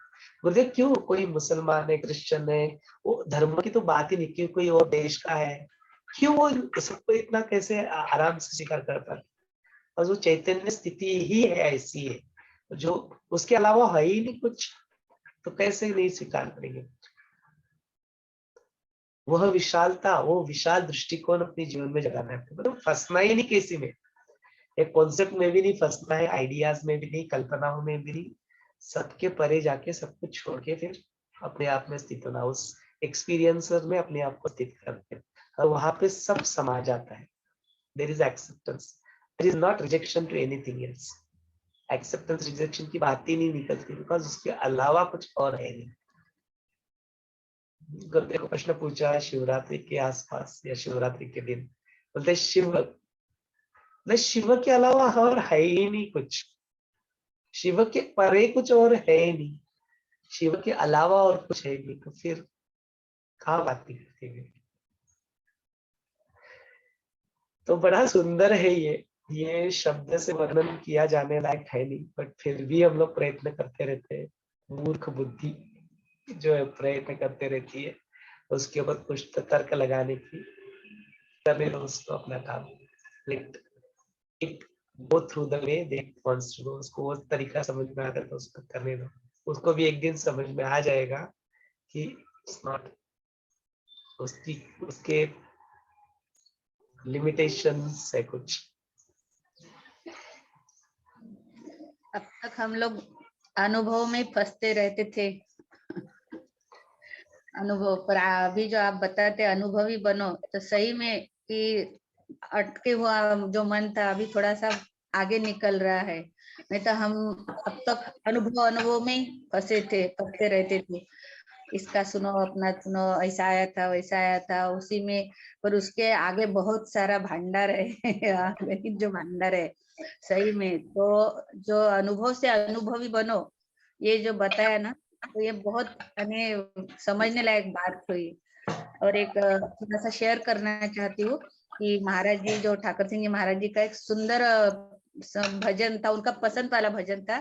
गुरुदेव क्यों, कोई मुसलमान है, क्रिश्चियन है, वो धर्म की तो बात ही नहीं, क्यों कोई और देश का है, क्यों वो सबको इतना कैसे आराम से स्वीकार कर पाते? और वो चैतन्य स्थिति ही है, ऐसी है, जो उसके अलावा है ही नहीं कुछ, तो कैसे नहीं स्वीकार करेंगे? वह विशालता, वो विशाल दृष्टिकोण अपने जीवन में जगाना है, मतलब फंसना ही नहीं किसी में, एक कॉन्सेप्ट में भी नहीं फंसना है, आइडियाज में भी नहीं, कल्पनाओं में भी नहीं, सबके परे जाके सब कुछ छोड़ के फिर अपने आप में स्थित होना, उस एक्सपीरियंसर में अपने आप को स्थित करते हैं, और वहां पे सब समा जाता है। There is acceptance, there is not rejection to anything else. Acceptance rejection की बात ही नहीं निकलती, बिकॉज उसके अलावा कुछ और है नहीं। गुरुदेव को प्रश्न पूछा है शिवरात्रि के आसपास या शिवरात्रि के दिन, बोलते शिव, शिव के अलावा और है ही नहीं कुछ, शिव के परे कुछ और है ही नहीं, शिव के अलावा और कुछ है नहीं, तो फिर कहाँ बात करते हैं? तो बड़ा सुंदर है ये शब्द से वर्णन किया जाने लायक है नहीं, बट फिर भी हम लोग प्रयत्न करते रहते हैं। मूर्ख बुद्धि जो है प्रयत्न करते रहती है, उसके ऊपर कुछ तर्क लगाने की, करने दो उसको अपना काम, let it go through the way they wants to go. उसको वो तरीका समझ में आता है तो उसको करने दो, उसको भी एक दिन समझ में आ जाएगा कि इट्स नॉट, उसके लिमिटेशंस है कुछ। अब तक हम लोग अनुभव में फंसते रहते थे, अनुभव पर अभी जो आप बताते अनुभवी बनो, तो सही में कि अटके हुआ जो मन था अभी थोड़ा सा आगे निकल रहा है, नहीं तो हम अब तक अनुभव में ही फंसे रहते थे। इसका सुनो अपना सुनो, ऐसा आया था वैसा आया था उसी में, पर उसके आगे बहुत सारा भंडार है लेकिन जो भंडार है सही में, तो जो अनुभव से अनुभवी बनो, ये जो बताया ना, तो ये बहुत समझने लायक बात हुई। और एक थोड़ा सा शेयर करना चाहती हूँ कि महाराज जी, जो ठाकर सिंह जी महाराज जी का एक सुंदर भजन था, उनका पसंद वाला भजन था,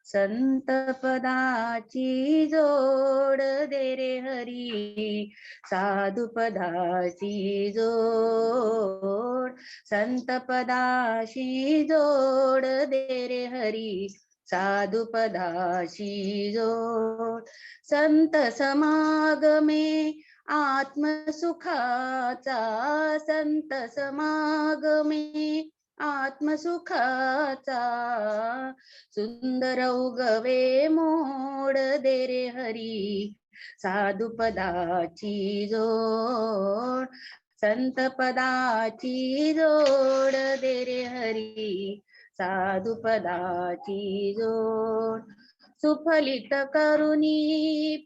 संत पदाची जोड दे रे हरी, साधु पदाची जोड, संत पदाशी जोड दे रे हरी, साधु पदाशी जोड, संत समागमे आत्मसुखाचा, संत समागमे आत्मसुखाचा, सुंदर उगवे मोड दे रे हरी, साधु पदाची जोड, संत पदाची जोड दे रे हरी, साधु पदाची जोड, सुफलित करुणी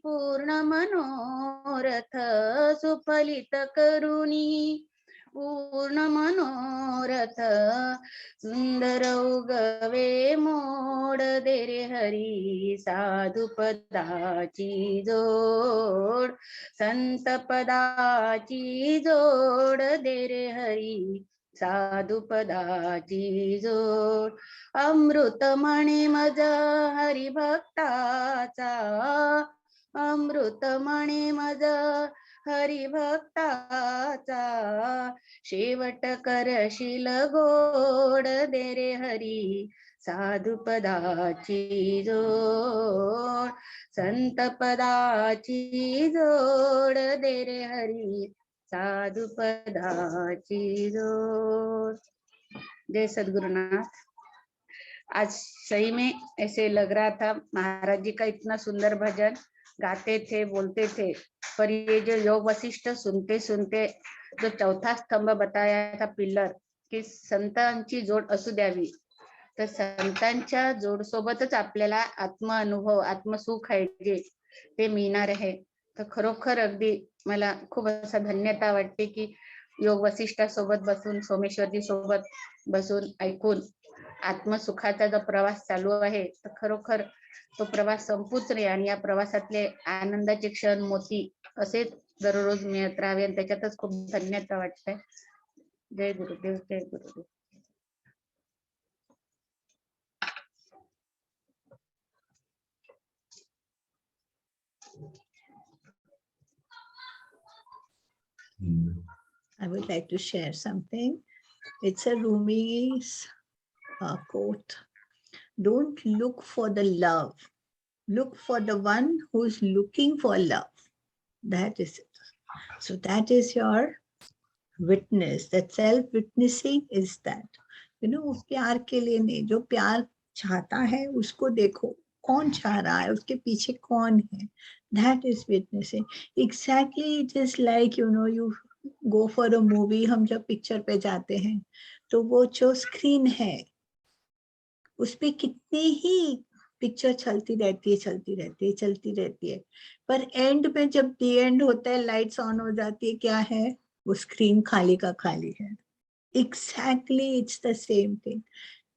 पूर्ण मनोरथ, सुफलित करुणी पूर्ण मनोरथ, सुंदर उगवे मोड दे रे हरी, साधु पदाची जोड, संत पदाची जोड दे रे हरी, साधु पदाची जोड, अमृत म्हणे मज हरिभक्ताचा, अमृत म्हणे मज हरिभक्ताचा, शेवट करशील गोड दे रे हरी, साधु पदाची जोड, संत पदाची जोड दे रे हरी, साधु पदाची जोड। जय सद्गुरुनाथ। आज सही में ऐसे लग रहा था, महाराज जी का इतना सुंदर भजन गाते थे, बोलते थे, पर ये जो योग वशिष्ठ सुनते सुनते जो चौथा स्तंभ बताया था, पिल्लर, की संतांची जोड असू द्यावी, तर संतांच्या जोड सोबतच आपल्याला आत्म अनुभव, आत्मसुख आहे जे ते मिळणार आहे। तर खरोखर अगदी मला खूप असा धन्यता वाटते की योग वशिष्ठासोबत बसून, सोमेश्वरजी सोबत बसून ऐकून आत्मसुखाचा जो प्रवास चालू आहे, तर खरोखर तो प्रवास संपूच रे, आणि या प्रवासातले आनंदाचे क्षण मोती असेच दररोज मिळत राहावे, आणि त्याच्यातच खूप धन्यता वाटते। जय गुरुदेव, जय गुरुदेव। I would like to share something. It's a Rumi's quote. Don't look for the love. Look for the one who's looking for love. That is it. So that is your witness. That self-witnessing is that. You know, प्यार के लिए नहीं, जो प्यार चाहता है उसको देखो, कौन चाह रहा है, उसके पीछे कौन है. That is witnessing. Exactly, it is like, you know, you go for a movie. हम जब पिक्चर पे जाते हैं तो वो जो स्क्रीन है उस पे कितनी ही पिक्चर चलती रहती है, पर एंड में जब दी एंड होता है, लाइट्स ऑन हो जाती है, क्या है, वो स्क्रीन खाली का खाली है. Exactly it's the same thing.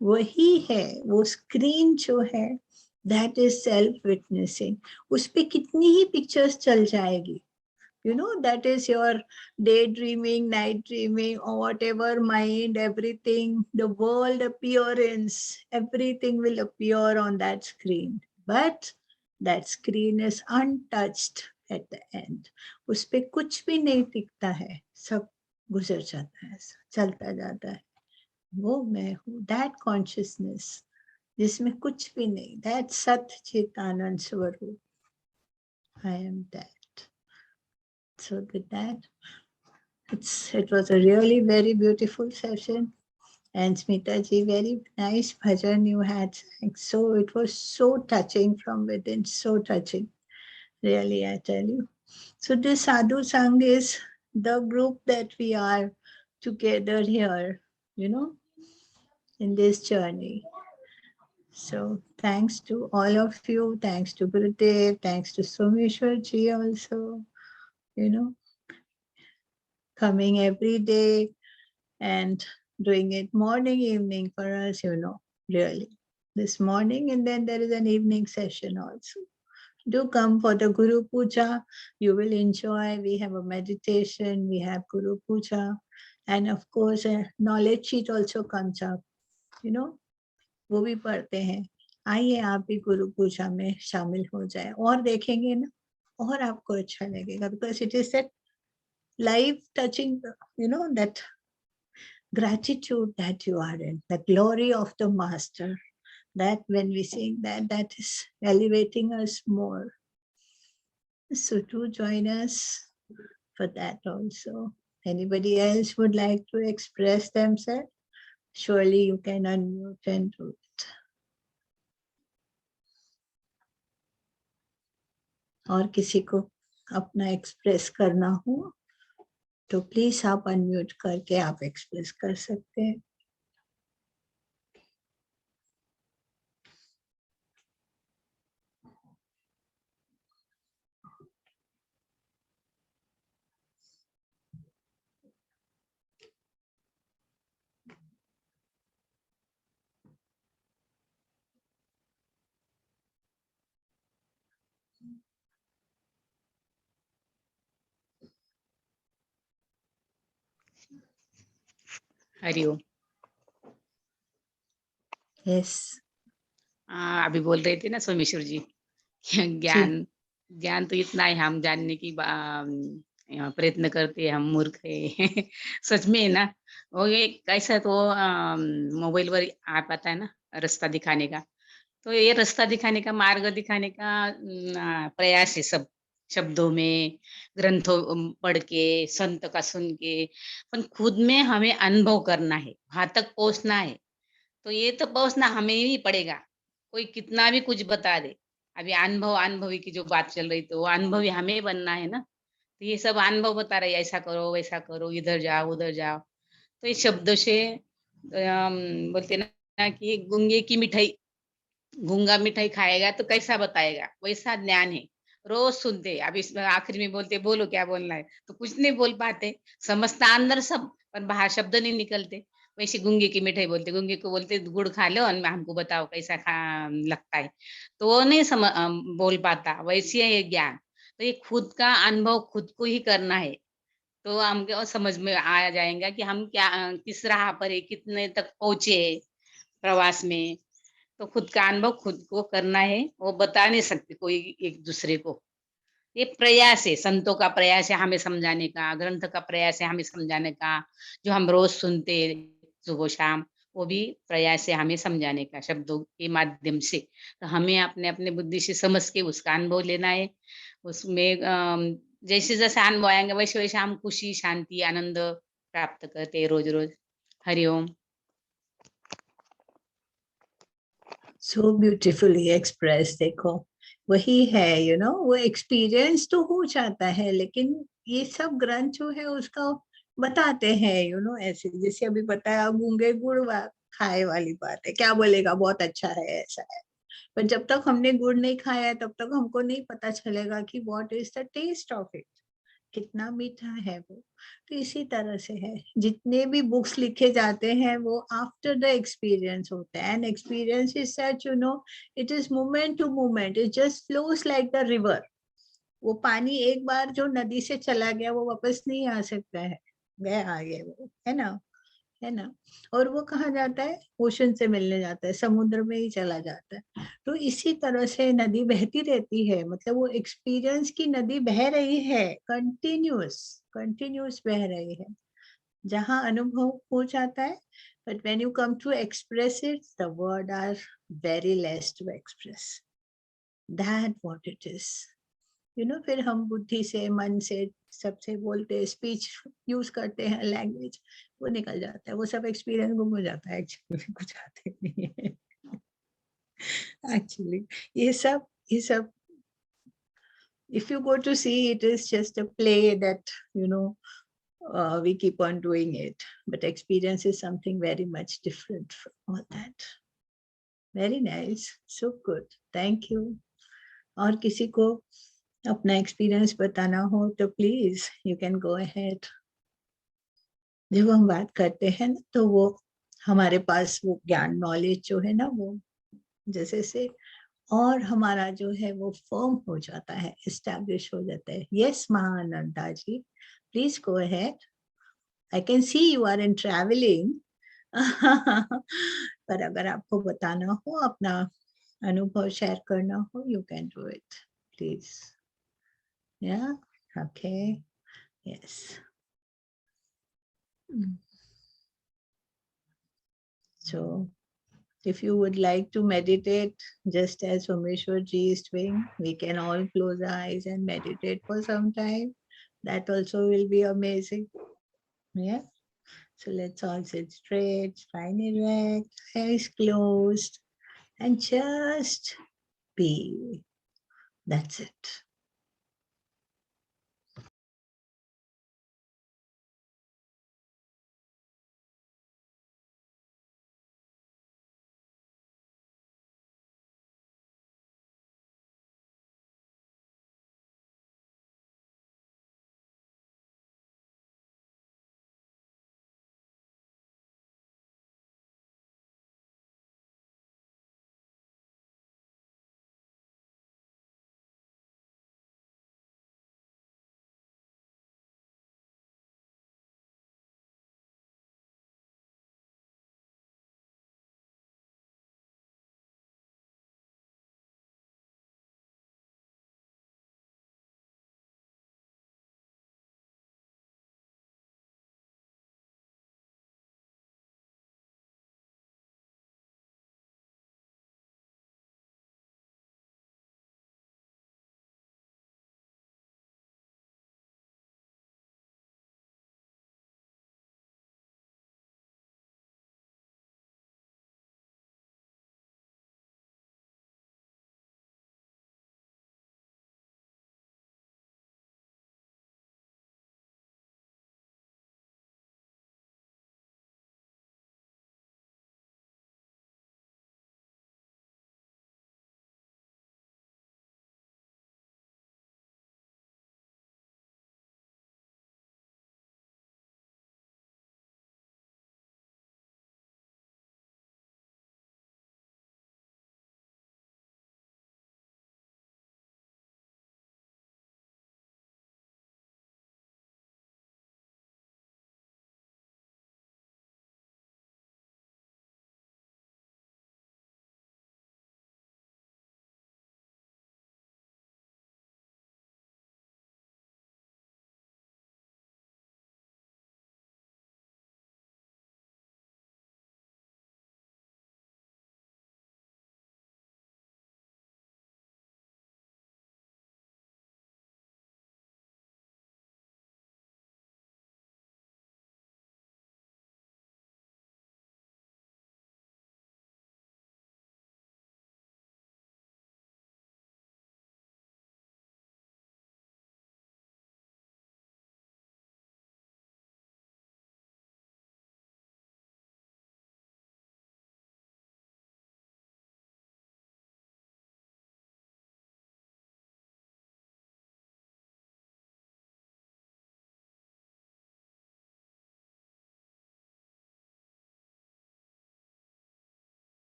वही है वो स्क्रीन जो है, दैट इज सेल्फ विटनेसिंग. उस पे कितनी ही पिक्चर्स चल जाएगी, you know, that is your daydreaming, night dreaming, or whatever mind, everything, the world appearance, everything will appear on that screen, but that screen is untouched at the end. उस पे कुछ भी नहीं टिकता है, सब गुजर जाता है, चलता जाता है. वो मैं हूँ, that consciousness जिसमें कुछ भी नहीं, that सत चित आनंद स्वरूप, I am that. So with that, it was a really very beautiful session. And Smita ji, very nice bhajan you had sang. So it was so touching from within, so touching. Really, I tell you. So this Sadhu Sangh is the group that we are together here, you know, in this journey. So thanks to all of you. Thanks to Gurudev. Thanks to Someshwar ji also, coming every day and doing it morning, evening for us, really. This morning, and then there is an evening session also. Do come for the Guru Puja. You will enjoy. We have a meditation. We have Guru Puja. And of course, a knowledge sheet also comes up. वो भी पढ़ते हैं. आइए आप भी गुरु पूजा में शामिल हो जाए और देखेंगे ना, और आपको अच्छा लगेगा, because it is that life touching, that gratitude that you are in, the glory of the master, that when we sing that is elevating us more. So do join us for that also. Anybody else would like to express themselves? Surely you can unmute and do it. और किसी को अपना express करना हो तो please आप unmute करके आप एक्सप्रेस कर सकते हैं. हरिओम. यस, अभी बोल रहे थे ना सोमेश्वर जी, ज्ञान तो इतना है, हम जानने की प्रयत्न करते हैं, हम मूर्ख है. सच में है ना. वो ये कैसा तो मोबाइल पर आ पाता है ना रास्ता दिखाने का, तो ये रास्ता दिखाने का, मार्ग दिखाने का प्रयास है सब शब्दों में, ग्रंथों पढ़ के, संत का सुन के, पर खुद में हमें अनुभव करना है, वहां तक पहुंचना है. तो ये तो पहुंचना हमें ही पड़ेगा, कोई कितना भी कुछ बता दे. अभी अनुभवी की जो बात चल रही, तो वो अनुभवी हमें बनना है ना. तो ये सब अनुभव बता रहे, ऐसा करो वैसा करो, इधर जाओ उधर जाओ. तो ये शब्दों से बोलते ना कि गूंगे की मिठाई, गूंगा मिठाई खाएगा तो कैसा बताएगा, वैसा ज्ञान है. रोज सुनते, अब इसमें आखिर में बोलते बोलो क्या बोलना है, तो कुछ नहीं बोल पाते, समझता अंदर सब, पर बाहर शब्द नहीं निकलते. वैसे गूंगे की मिठाई बोलते, गूंगे को बोलते गुड़ खा लो और हमको बताओ कैसा लगता है, तो वो नहीं बोल पाता. वैसे है ज्ञान. तो ये खुद का अनुभव खुद को ही करना है, तो हमको समझ में आ जाएगा कि हम क्या किस राह पर है, कितने तक पहुंचे प्रवास में. तो खुद का अनुभव खुद को करना है, वो बता नहीं सकते कोई एक दूसरे को. ये प्रयास है, संतों का प्रयास है हमें समझाने का, ग्रंथ का प्रयास है हमें समझाने का, जो हम रोज सुनते सुबह शाम, वो भी प्रयास है हमें समझाने का शब्दों के माध्यम से. तो हमें अपने अपने बुद्धि से समझ के उसका अनुभव लेना है. उसमें जैसे जैसे अनुभव आएंगे वैसे वैसे हम खुशी, शांति, आनंद प्राप्त करते हैं रोज रोज. हरिओम. so beautifully expressed. देखो वही है, वो एक्सपीरियंस तो हो जाता है, लेकिन ये सब ग्रंथ जो है उसका बताते हैं, ऐसे जैसे अभी बताया गूंगे गुड़ खाए वाली बात है, क्या बोलेगा बहुत अच्छा है ऐसा है, पर जब तक हमने गुड़ नहीं खाया है तब तक हमको नहीं पता चलेगा कि what is the taste of it, कितना मीठा है वो. तो इसी तरह से है, जितने भी बुक्स लिखे जाते हैं वो आफ्टर द एक्सपीरियंस होते हैं. And experience is such, it is moment to moment, it just flows like the river. वो पानी एक बार जो नदी से चला गया वो वापस नहीं आ सकता है, गया आगे वो, है ना. और वो कहाँ जाता है, ओशन से मिलने जाता है, समुद्र में ही चला जाता है. तो इसी तरह से नदी बहती रहती है, मतलब वो एक्सपीरियंस की नदी बह रही है, कंटिन्यूस बह रही है, जहाँ अनुभव हो जाता है. But when you come to express it, the word are very less to express that what it is. फिर हम बुद्धि से, मन से, सबसे बोलते, स्पीच यूज करते हैं, लैंग्वेज, वो निकल जाता है, वो सब एक्सपीरियंस गुम हो जाता है. एक्चुअली कुछ आते नहीं है. एक्चुअली ये सब if you go to see, it is just a play that we keep on doing it, but experience is something very much different from all that. Very nice. So good. Thank you. और किसी को अपना experience बताना हो तो please you can go ahead. जब हम बात करते हैं ना तो वो हमारे पास वो ज्ञान नॉलेज जो है ना वो जैसे से और हमारा जो है वो फर्म हो जाता है, एस्टैब्लिश हो जाता है. Yes Mahananda ji, please go ahead. I can see you are in travelling. पर अगर आपको बताना हो, अपना अनुभव शेयर करना हो, you can do it please. या okay. Yes. So if you would like to meditate just as Someshwar ji is doing, we can all close our eyes and meditate for some time. That also will be amazing. Yeah. So let's all sit straight, spine erect, eyes closed, and just be. That's it.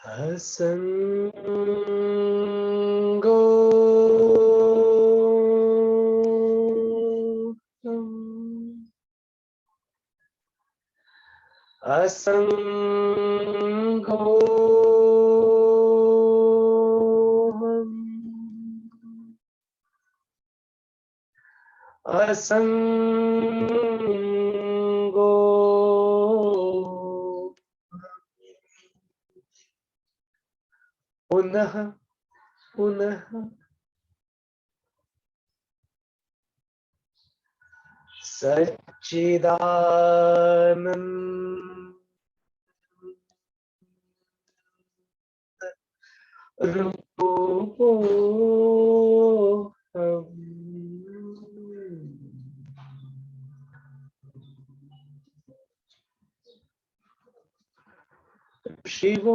असंगो असंगो असंगो पुनः पुनः सच्चिदानंद रूपोऽहम् शिवोऽहम्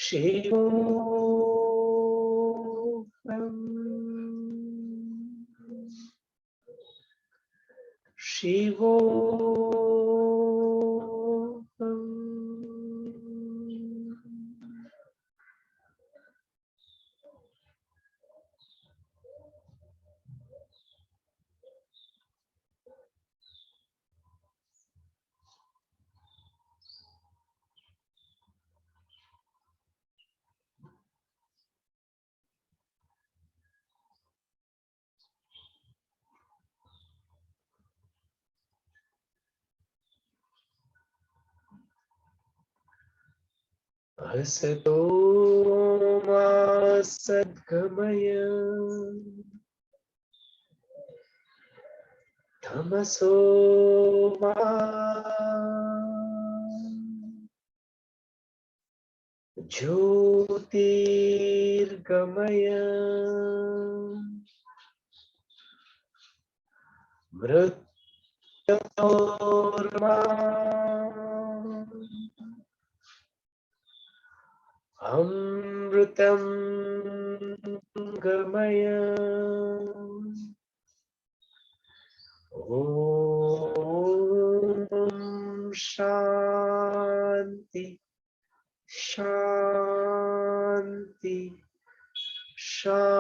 शिवोऽहम् शिवोऽहम् असतो मा सद्गमय तमसो मा ज्योतिर्गमय मृत्योर्मा अमृतं गमय ॐ शान्ति शान्ति शान्तिः।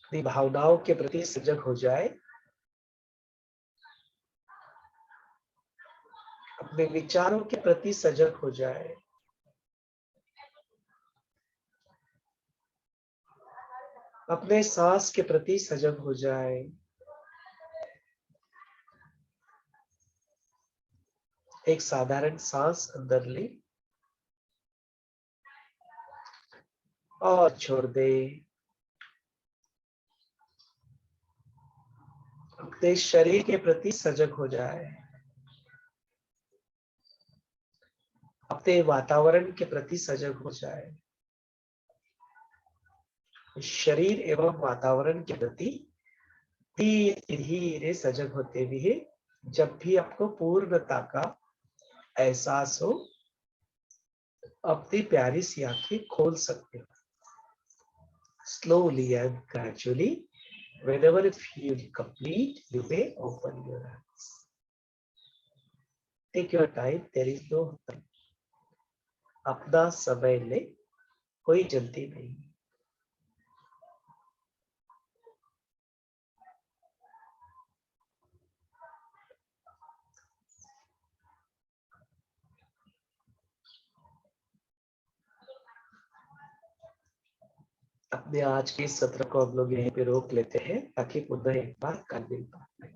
अपनी भावनाओं के प्रति सजग हो जाए, अपने विचारों के प्रति सजग हो जाए, अपने सांस के प्रति सजग हो जाए। एक साधारण सांस अंदर ले और छोड़ दे। अपने शरीर के प्रति सजग हो जाए, अपने वातावरण के प्रति सजग हो जाए। शरीर एवं वातावरण के प्रति धीरे धीरे सजग होते हुए जब भी आपको पूर्णता का एहसास हो, अपनी प्यारी सी आंखें खोल सकते हो। Slowly and gradually, whenever you feel complete, you may open your eyes. Take your time, there is no hurry. अपना समय ले, कोई जल्दी नहीं। अपने आज के सत्र को हम लोग यहीं पे रोक लेते हैं ताकि पुनः एक बार कल मिल पाए।